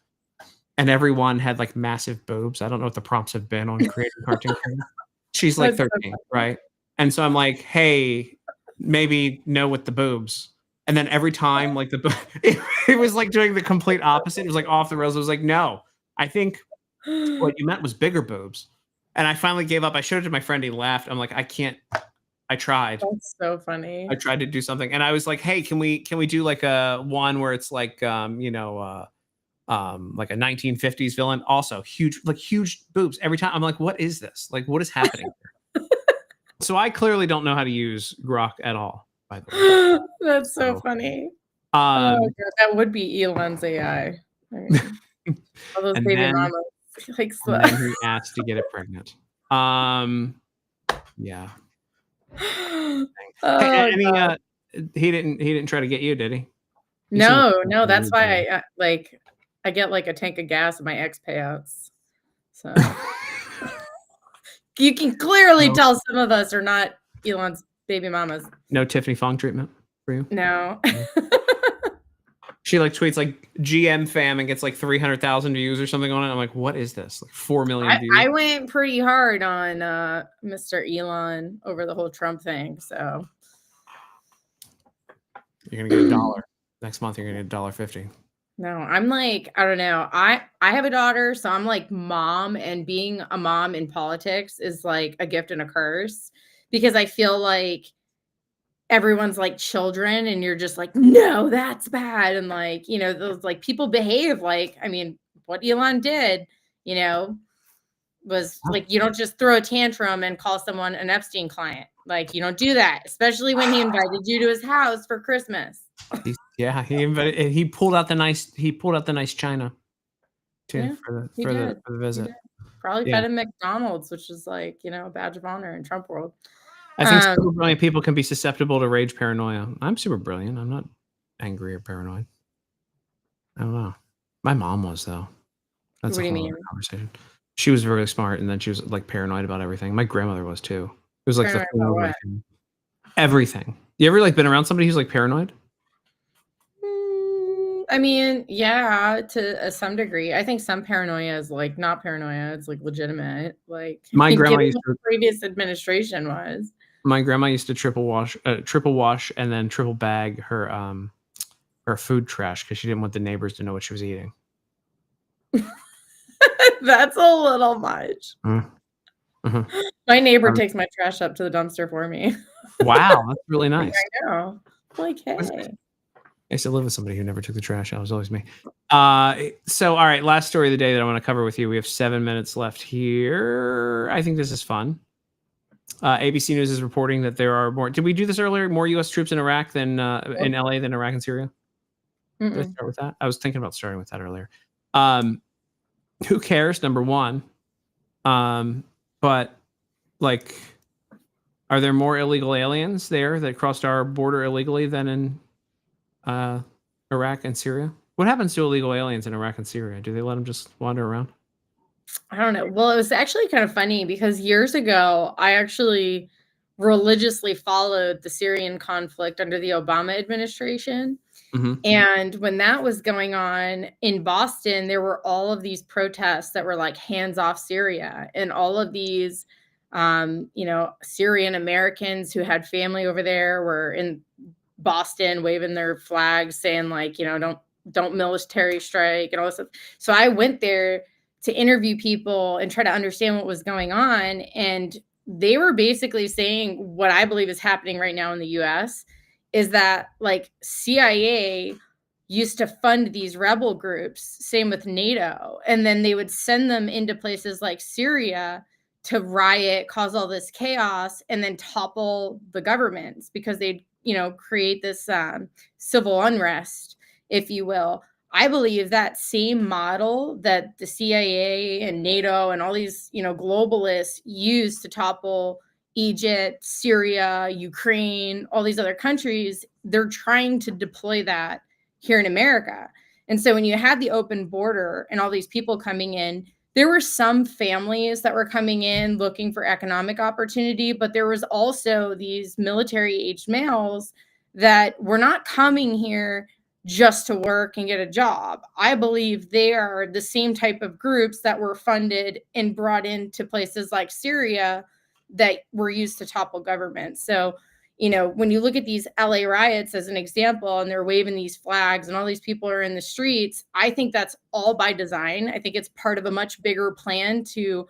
And everyone had like massive boobs. I don't know what the prompts have been on creating cartoon characters. She's like That's so 13, right? And so I'm like, hey, maybe no with the boobs. And then every time, like it was like doing the complete opposite. It was like off the rails. It was like, no, I think what you meant was bigger boobs. And I finally gave up. I showed it to my friend. He laughed. I'm like, I can't. I tried. That's so funny. I tried to do something, and I was like, hey, can we do like a one where it's like like a 1950s villain, also huge boobs every time. I'm like, what is this? Like, what is happening here? So I clearly don't know how to use Grok at all, by the way. That's so funny. Oh, God, that would be Elon's AI. I mean, all those baby mamas. Like, and then he asked to get it pregnant. Yeah. Oh, he didn't try to get you, did he? No, that's why I get like a tank of gas in my ex payouts. So you can clearly tell some of us are not Elon's baby mamas. No Tiffany Fong treatment for you? No. She like tweets like GM fam and gets like 300,000 views or something on it. I'm like, what is this? Like 4 million views. I went pretty hard on Mr. Elon over the whole Trump thing. So you're gonna get $1 next month. You're gonna get $1.50. No, I'm like, I don't know. I have a daughter, so I'm like mom, and being a mom in politics is like a gift and a curse, because I feel like everyone's like children and you're just like, no, that's bad. And like, those like people behave like, I mean, what Elon did, was like, you don't just throw a tantrum and call someone an Epstein client. Like, you don't do that, especially when he invited you to his house for Christmas. He pulled out the nice china too, for the visit. Probably fed him McDonald's, which is like, a badge of honor in Trump world. I think super brilliant people can be susceptible to rage paranoia. I'm super brilliant. I'm not angry or paranoid. I don't know. My mom was, though. That's what a do you whole mean? other conversation. She was really smart, and then she was like paranoid about everything. My grandmother was too. It was like the thing over everything. You ever like been around somebody who's like paranoid? I mean, yeah, to some degree. I think some paranoia is like not paranoia; it's like legitimate. Like my grandma used to. The previous administration was. My grandma used to triple wash, and then triple bag her food trash because she didn't want the neighbors to know what she was eating. That's a little much. Mm-hmm. My neighbor takes my trash up to the dumpster for me. Wow, that's really nice. I know. Like, hey. I used to live with somebody who never took the trash out. It was always me. So, all right, last story of the day that I want to cover with you. We have 7 minutes left here. I think this is fun. ABC News is reporting that there are more. Did we do this earlier? More U.S. troops in Iraq than in L.A. than Iraq and Syria. Did I start with that? I was thinking about starting with that earlier. Who cares? Number one. But like, are there more illegal aliens there that crossed our border illegally than in Iraq and Syria? What happens to illegal aliens in Iraq and Syria? Do they let them just wander around? I don't know. Well, it was actually kind of funny because years ago, I actually religiously followed the Syrian conflict under the Obama administration. Mm-hmm. And when that was going on in Boston, there were all of these protests that were like hands off Syria, and all of these, Syrian Americans who had family over there were in Boston waving their flags saying like, don't military strike and all this stuff. So I went there to interview people and try to understand what was going on. And they were basically saying what I believe is happening right now in the US is that like CIA used to fund these rebel groups, same with NATO. And then they would send them into places like Syria to riot, cause all this chaos, and then topple the governments because they'd, create this civil unrest, if you will. I believe that same model that the CIA and NATO and all these, globalists use to topple Egypt, Syria, Ukraine, all these other countries, they're trying to deploy that here in America. And so when you had the open border and all these people coming in, there were some families that were coming in looking for economic opportunity, but there was also these military-aged males that were not coming here just to work and get a job. I believe they are the same type of groups that were funded and brought into places like Syria that were used to topple government. So, when you look at these LA riots as an example, and they're waving these flags and all these people are in the streets, I think that's all by design. I think it's part of a much bigger plan to,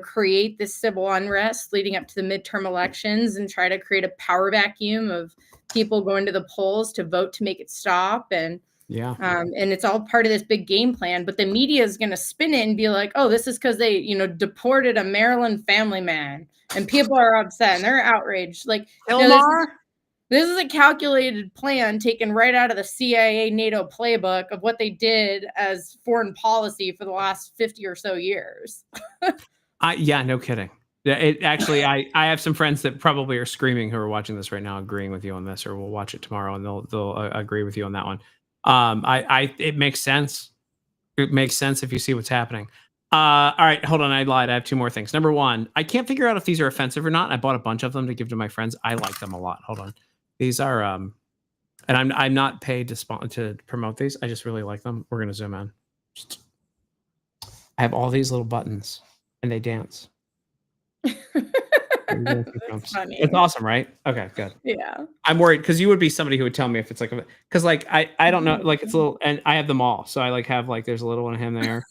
create this civil unrest leading up to the midterm elections and try to create a power vacuum of people going to the polls to vote to make it stop. And and it's all part of this big game plan. But the media is going to spin it and be like, oh, this is because they, deported a Maryland family man and people are upset and they're outraged. Like, this is a calculated plan taken right out of the CIA NATO playbook of what they did as foreign policy for the last 50 or so years. Yeah, no kidding. It actually, I have some friends that probably are screaming who are watching this right now, agreeing with you on this, or will watch it tomorrow and they'll agree with you on that one. It makes sense. It makes sense if you see what's happening. All right, hold on. I lied. I have two more things. Number one, I can't figure out if these are offensive or not. I bought a bunch of them to give to my friends. I like them a lot. Hold on. These are, and I'm not paid to promote these. I just really like them. We're gonna zoom in. I have all these little buttons, and they dance. It's awesome, right? Okay, good. Yeah. I'm worried because you would be somebody who would tell me if it's like, because like I don't know, like it's a little, and I have them all, so I like have like there's a little one of him there.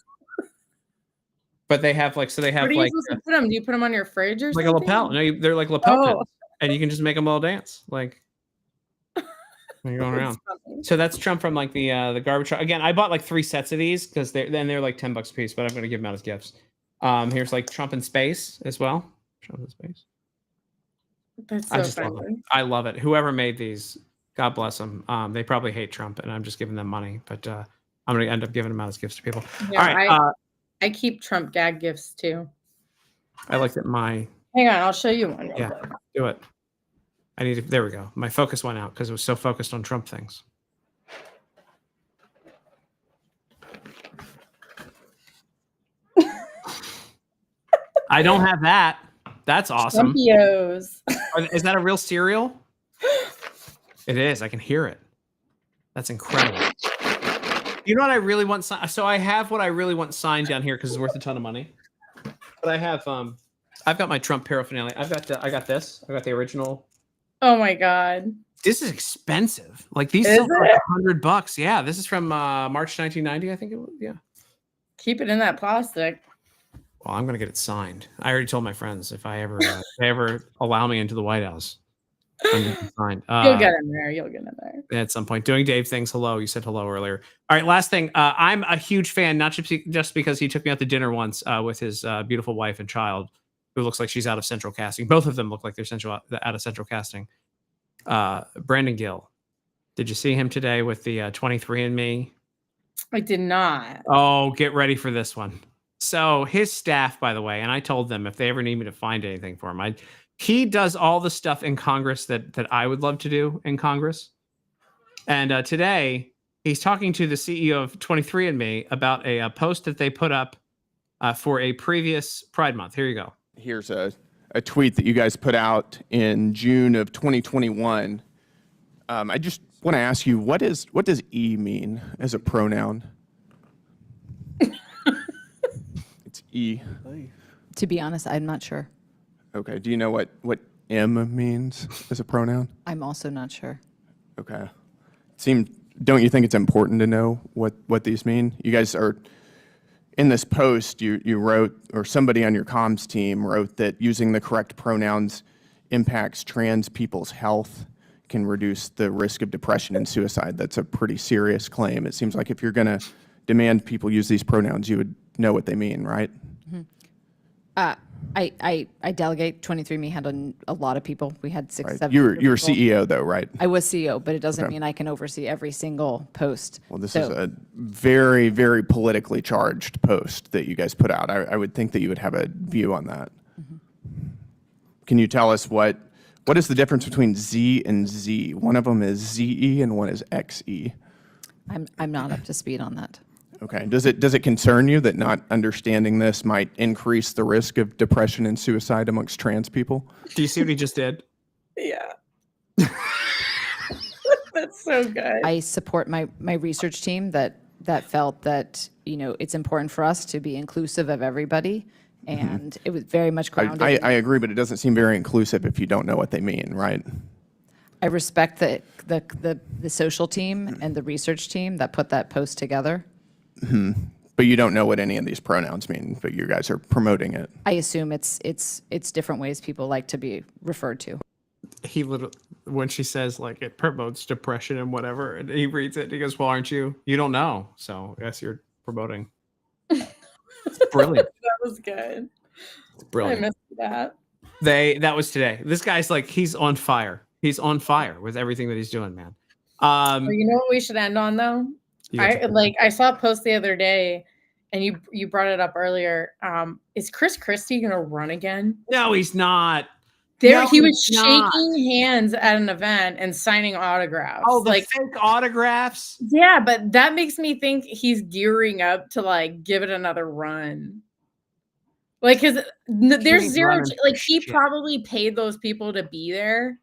But they have like, so they have Where do you like supposed to put them? Do you put them on your fridge or like something? a lapel? No, they're like lapel pins, and you can just make them all dance like when you're going around. So that's Trump from like the garbage truck. Again, I bought like 3 sets of these because they're like $10 a piece, but I'm going to give them out as gifts. Here's like Trump in space as well. Trump in space. That's so funny. I love it. Whoever made these, God bless them. They probably hate Trump, and I'm just giving them money, but I'm going to end up giving them out as gifts to people. Yeah, all right. I keep Trump gag gifts too. I like that my. Hang on, I'll show you one. Yeah, do it. I need to. There we go. My focus went out because it was so focused on Trump things. I don't have that. That's awesome. Trumpios. Is that a real cereal? It is. I can hear it. That's incredible. You know what I really want? So I have what I really want signed down here because it's worth a ton of money. But I have I've got my Trump paraphernalia. I got this. I got the original. Oh my God. This is expensive. Like these sold for $100. Yeah, this is from March 1990. I think it was. Yeah. Keep it in that plastic. Well, I'm gonna get it signed. I already told my friends if I ever they ever allow me into the White House, I'm gonna get it signed. You'll get in there. You'll get in there at some point. Doing Dave things. Hello. You said hello earlier. All right. Last thing. I'm a huge fan, not just because he took me out to dinner once with his beautiful wife and child, who looks like she's out of central casting. Both of them look like they're out of central casting. Brandon Gill. Did you see him today with the 23andMe? I did not. Oh, get ready for this one. So his staff, by the way, and I told them if they ever need me to find anything for him, he does all the stuff in Congress that I would love to do in Congress. And today he's talking to the CEO of 23andMe about a post that they put up for a previous Pride Month. Here you go. Here's a tweet that you guys put out in June of 2021. I just want to ask you, what does E mean as a pronoun? It's E. To be honest, I'm not sure. Okay. Do you know what M means as a pronoun? I'm also not sure. Okay. Don't you think it's important to know what these mean? You guys are in this post. You wrote, or somebody on your comms team wrote, that using the correct pronouns impacts trans people's health, can reduce the risk of depression and suicide. That's a pretty serious claim. It seems like if you're going to demand people use these pronouns, you would know what they mean, right? Mm-hmm. I delegate. 23andMe had a lot of people. We had 6, 7. You were CEO though, right? I was CEO, but it doesn't mean I can oversee every single post. Well, this is a very, very politically charged post that you guys put out. I would think that you would have a view on that. Mm-hmm. Can you tell us what is the difference between Z and Z? One of them is ZE and one is XE. I'm not up to speed on that. Okay. Does it concern you that not understanding this might increase the risk of depression and suicide amongst trans people? Do you see what he just did? Yeah. That's so good. I support my research team that felt that, it's important for us to be inclusive of everybody, and it was very much grounded. I agree, but it doesn't seem very inclusive if you don't know what they mean, right? I respect the social team and the research team that put that post together. But you don't know what any of these pronouns mean, but you guys are promoting it. I assume it's different ways people like to be referred to. He literally, when she says like it promotes depression and whatever, and he reads it, and he goes, "Well, aren't you? You don't know, so I guess you're promoting." It's brilliant. That was good. It's brilliant. I missed that. That was today. This guy's like, he's on fire. He's on fire with everything that he's doing, man. Well, you know what we should end on though? I saw a post the other day, and you brought it up earlier. Is Chris Christie gonna run again? No, he's not. He was shaking hands at an event and signing autographs. Oh, the fake autographs? Yeah, but that makes me think he's gearing up to like give it another run. Like, because there's zero, like he probably paid those people to be there.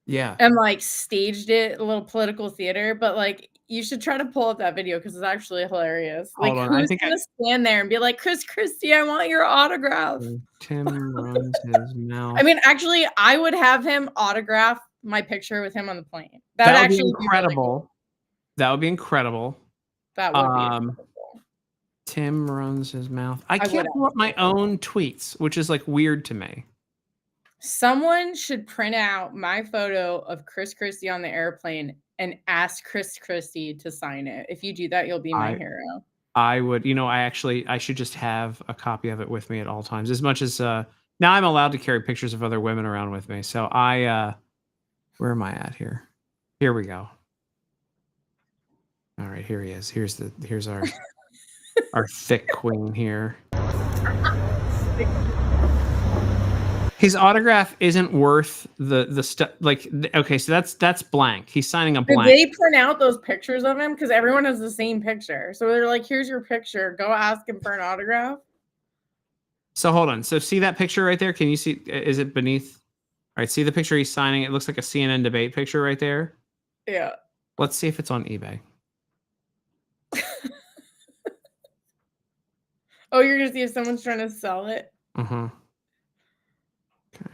Yeah. And like staged it, a little political theater, but like you should try to pull up that video because it's actually hilarious. Like, who's gonna stand there and be like, Chris Christie, I want your autograph? Tim runs his mouth. I mean, actually, I would have him autograph my picture with him on the plane. That would actually be incredible. Be really cool. That would be incredible. That would be incredible. Tim runs his mouth. I can't pull up my own tweets, which is like weird to me. Someone should print out my photo of Chris Christie on the airplane and ask Chris Christie to sign it. If you do that, you'll be my hero. I would, I should just have a copy of it with me at all times. As much as now I'm allowed to carry pictures of other women around with me. So where am I at here? Here we go. All right, here he is. Here's our our thick queen here. His autograph isn't worth the stuff. Like, okay, so that's blank. He's signing a blank. Did they print out those pictures of him? Because everyone has the same picture. So they're like, here's your picture. Go ask him for an autograph. So hold on. So see that picture right there? Can you see? Is it beneath? All right, see the picture he's signing? It looks like a CNN debate picture right there. Yeah. Let's see if it's on eBay. Oh, you're gonna see if someone's trying to sell it? Uh-huh. Okay.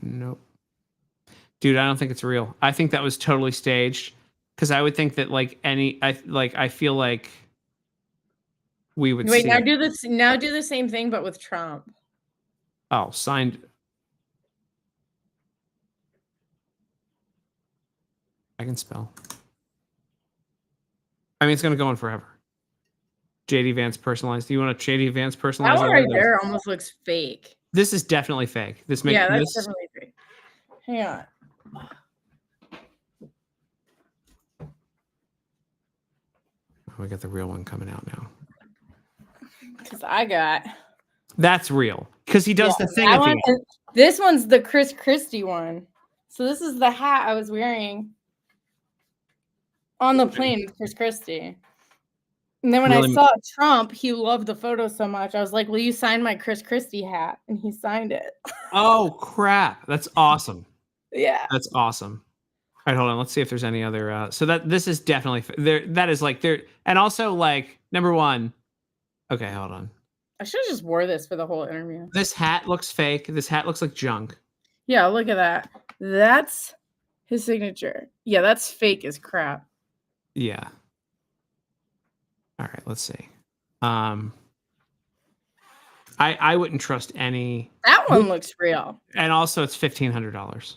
Nope. Dude, I don't think it's real. I think that was totally staged. Because I would think that I feel like we would wait, see now it. do the same thing, but with Trump. Oh, signed. I can spell. I mean, it's gonna go on forever. JD Vance personalized. Do you want a JD Vance personalized? That one right there almost looks fake. This is definitely fake. That's definitely fake. Hang on. We got the real one coming out now. Because I got. That's real. Because he does the thing. This one's the Chris Christie one. So this is the hat I was wearing on the plane with Chris Christie. And then when I saw Trump, he loved the photo so much. I was like, will you sign my Chris Christie hat? And he signed it. Oh, crap. That's awesome. Yeah. That's awesome. All right, hold on. Let's see if there's any other. So this is definitely there. That is like there. And also like number one. Okay, hold on. I should have just wore this for the whole interview. This hat looks fake. This hat looks like junk. Yeah, look at that. That's his signature. Yeah, that's fake as crap. Yeah. All right, let's see. I wouldn't trust any. That one looks real. And also it's $1,500.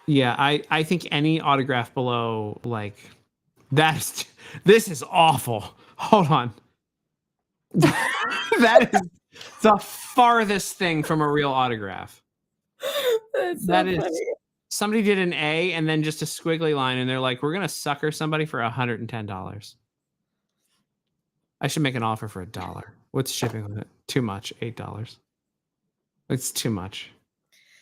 Yeah, I think any autograph below like this is awful. Hold on. That is the farthest thing from a real autograph. That is funny. Somebody did an A and then just a squiggly line, and they're like, we're gonna sucker somebody for $110. I should make an offer for $1. What's shipping on it? Too much, $8. It's too much.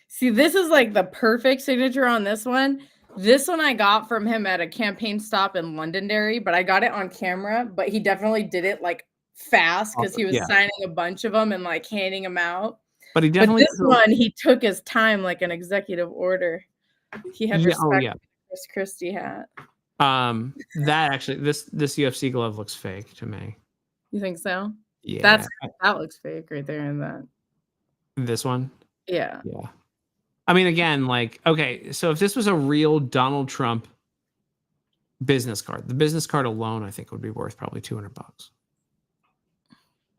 See, this is like the perfect signature on this one. This one I got from him at a campaign stop in Londonderry, but I got it on camera. But he definitely did it like fast because he was signing a bunch of them and like handing them out. But he definitely. But this one, he took his time like an executive order. He had respect for the Chris Christie hat. That actually, this UFC glove looks fake to me. You think so? Yeah, that looks fake right there in that. This one. Yeah. Yeah. I mean, again, like, okay, so if this was a real Donald Trump business card, the business card alone, I think would be worth probably $200.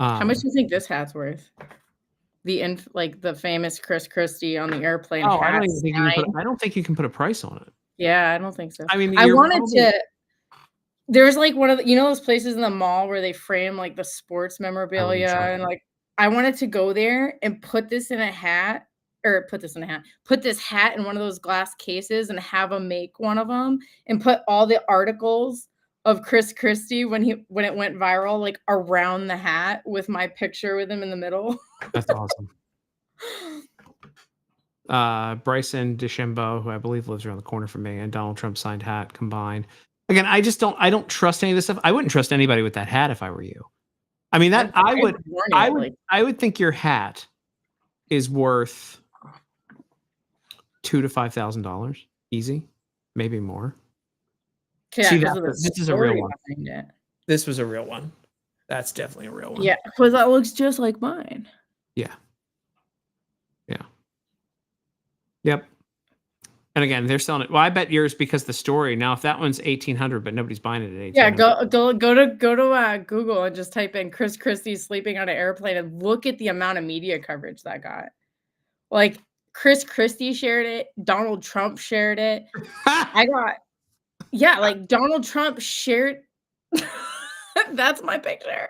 How much do you think this hat's worth? The famous Chris Christie on the airplane. Oh, I don't think you can put a price on it. Yeah, I don't think so. I mean, I wanted to. There's like one of the, those places in the mall where they frame like the sports memorabilia, and like I wanted to go there and put this hat in one of those glass cases and have them make one of them and put all the articles of Chris Christie when it went viral, like around the hat with my picture with him in the middle. That's awesome. Bryson DeChambeau, who I believe lives around the corner from me, and Donald Trump signed hat combined. Again, I don't trust any of this stuff. I wouldn't trust anybody with that hat if I were you. I mean, I would think your hat is worth $2,000 to $5,000 easy, maybe more. Yeah, see, this is a real one. This was a real one. That's definitely a real one. Yeah, because that looks just like mine. Yeah. Yep. And again, they're selling it. Well, I bet yours because the story. Now, if that one's 1,800, but nobody's buying it at 1,800. Yeah, go to Google and just type in Chris Christie sleeping on an airplane and look at the amount of media coverage that got. Like Chris Christie shared it, Donald Trump shared it. Like Donald Trump shared. That's my picture.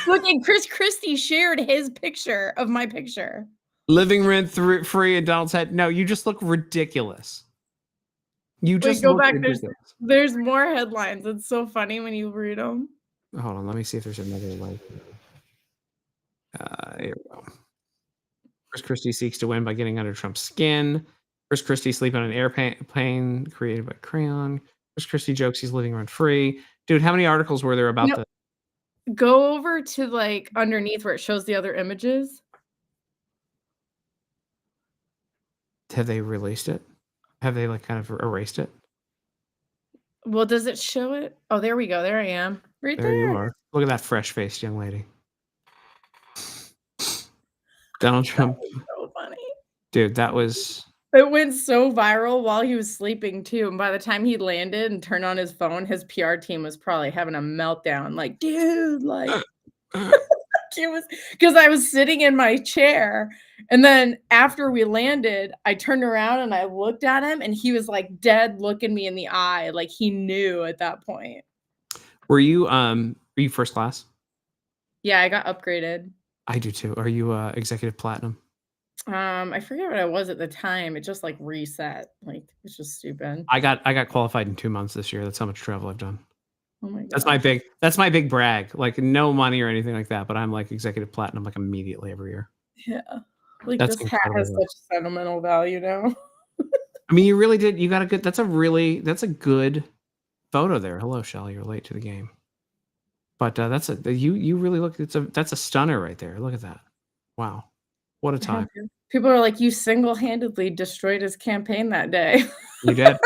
Look, and Chris Christie shared his picture of my picture. Living rent free in Donald's head. No, you just look ridiculous. You just go back. There's more headlines. It's so funny when you read them. Hold on, let me see if there's another like. Here we go. Chris Christie seeks to win by getting under Trump's skin. Chris Christie sleeping on an airplane created by crayon. Chris Christie jokes he's living rent free. Dude, how many articles were there about this? Go over to like underneath where it shows the other images. Have they released it? Have they like kind of erased it? Well, does it show it? Oh, there we go. There I am. Right there. There you are. Look at that fresh-faced young lady. Donald Trump. So funny. Dude, that was... It went so viral while he was sleeping, too. And by the time he landed and turned on his phone, his PR team was probably having a meltdown. Like, dude, like... It was because I was sitting in my chair, and then after we landed, I turned around and I looked at him, and he was like dead looking me in the eye, like he knew at that point. Were you first class? Yeah, I got upgraded. I do too. Are you executive platinum? I forget what I was at the time. It just like reset. Like it's just stupid. I got qualified in 2 months this year. That's how much travel I've done. Oh my God. That's my big brag. Like no money or anything like that, but I'm like executive platinum like immediately every year. Yeah. Like this hat has such sentimental value now. I mean, you really did. You got that's a good photo there. Hello, Shelly. You're late to the game. But you really look, that's a stunner right there. Look at that. Wow. What a time. People are like, you single-handedly destroyed his campaign that day. You did.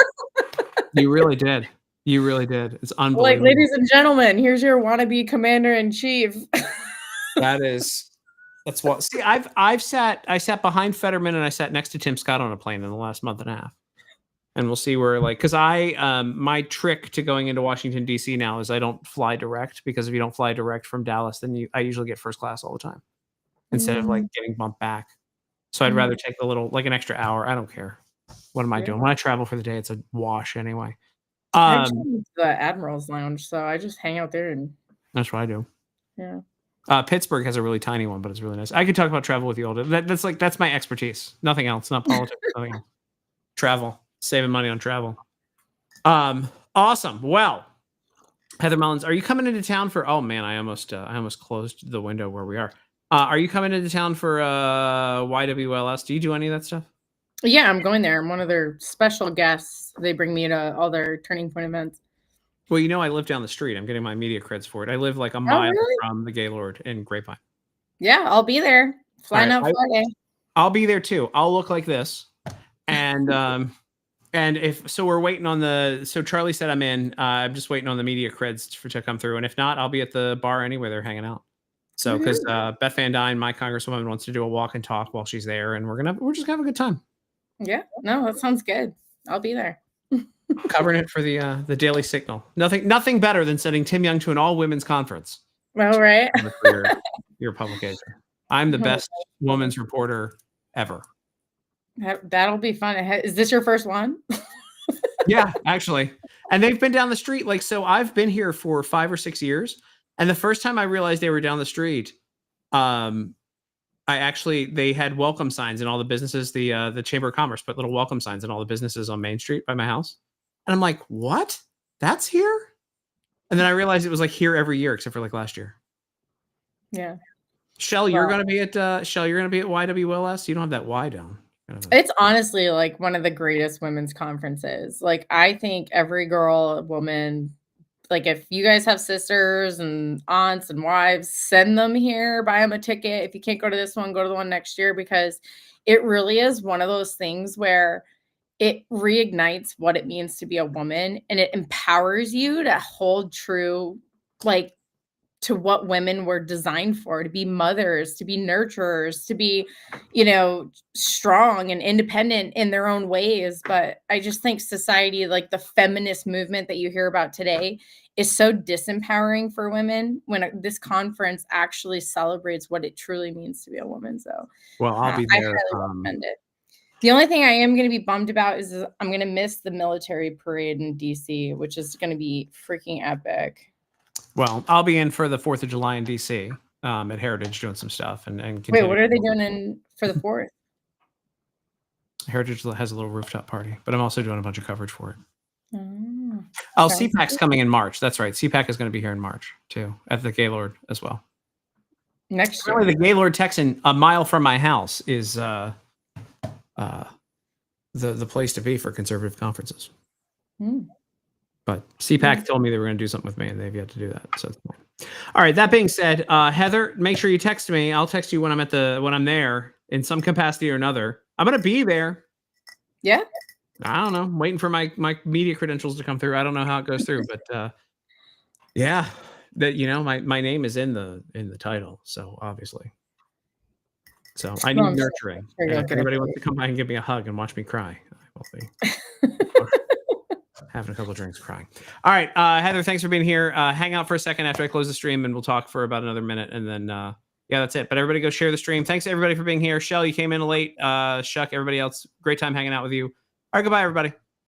You really did. You really did. It's unbelievable. Like, ladies and gentlemen, here's your wannabe commander-in-chief. That's what. See, I sat behind Fetterman and I sat next to Tim Scott on a plane in the last month and a half. And we'll see where, like, because my trick to going into Washington D.C. now is I don't fly direct, because if you don't fly direct from Dallas, then I usually get first class all the time instead of like getting bumped back. So I'd rather take an extra hour. I don't care. What am I doing? When I travel for the day, it's a wash anyway. I chose the Admiral's Lounge, so I just hang out there and. That's what I do. Yeah. Pittsburgh has a really tiny one, but it's really nice. I could talk about travel with you all day. That's my expertise. Nothing else. Not politics. Nothing else. Travel. Saving money on travel. Awesome. Well, Heather Mullins, are you coming into town for? Oh man, I almost closed the window where we are. Are you coming into town for YWLS? Do you do any of that stuff? Yeah, I'm going there. I'm one of their special guests. They bring me to all their Turning Point events. Well, you know, I live down the street. I'm getting my media creds for it. I live like a mile from the Gaylord in Grapevine. Yeah, I'll be there. Flying out Friday. I'll be there too. I'll look like this. And if so, we're waiting on so Charlie said I'm in. I'm just waiting on the media creds to come through. And if not, I'll be at the bar anyway. They're hanging out. So because Beth Van Dyne, my congresswoman, wants to do a walk and talk while she's there, and we're just gonna have a good time. Yeah, no, that sounds good. I'll be there. Covering it for the Daily Signal. Nothing better than sending Tim Young to an all women's conference. Well, right. For your publication. I'm the best women's reporter ever. That'll be fun. Is this your first one? Yeah, actually. And they've been down the street. Like, so I've been here for 5 or 6 years. And the first time I realized they were down the street, they had welcome signs in all the businesses. The Chamber of Commerce put little welcome signs in all the businesses on Main Street by my house. And I'm like, what? That's here? And then I realized it was like here every year except for like last year. Yeah. Shell, you're gonna be at YWLS. You don't have that Y down. It's honestly like one of the greatest women's conferences. Like, I think every girl, woman, like if you guys have sisters and aunts and wives, send them here, buy them a ticket. If you can't go to this one, go to the one next year, because it really is one of those things where it reignites what it means to be a woman, and it empowers you to hold true, like, to what women were designed for, to be mothers, to be nurturers, to be, strong and independent in their own ways. But I just think society, like the feminist movement that you hear about today, is so disempowering for women when this conference actually celebrates what it truly means to be a woman. So, well, I'll be there. I highly recommend it. The only thing I am going to be bummed about is I'm going to miss the military parade in DC, which is going to be freaking epic. Well, I'll be in for the 4th of July in DC at Heritage doing some stuff. And wait, what are they doing for the 4th? Heritage has a little rooftop party, but I'm also doing a bunch of coverage for it. Oh, CPAC's coming in March. That's right. CPAC is going to be here in March too, at the Gaylord as well. Next year. Really, the Gaylord Texan, a mile from my house, is the place to be for conservative conferences. But CPAC told me they were going to do something with me, and they've yet to do that. So, all right. That being said, Heather, make sure you text me. I'll text you when I'm there in some capacity or another. I'm going to be there. Yeah. I don't know. I'm waiting for my media credentials to come through. I don't know how it goes through, but yeah, that my name is in the title, so obviously. So I need nurturing. If anybody wants to come by and give me a hug and watch me cry, I will be having a couple of drinks, crying. All right, Heather, thanks for being here. Hang out for a second after I close the stream, and we'll talk for about another minute, and then yeah, that's it. But everybody go share the stream. Thanks everybody for being here. Shell, you came in late. Shuck, everybody else, great time hanging out with you. All right, goodbye, everybody.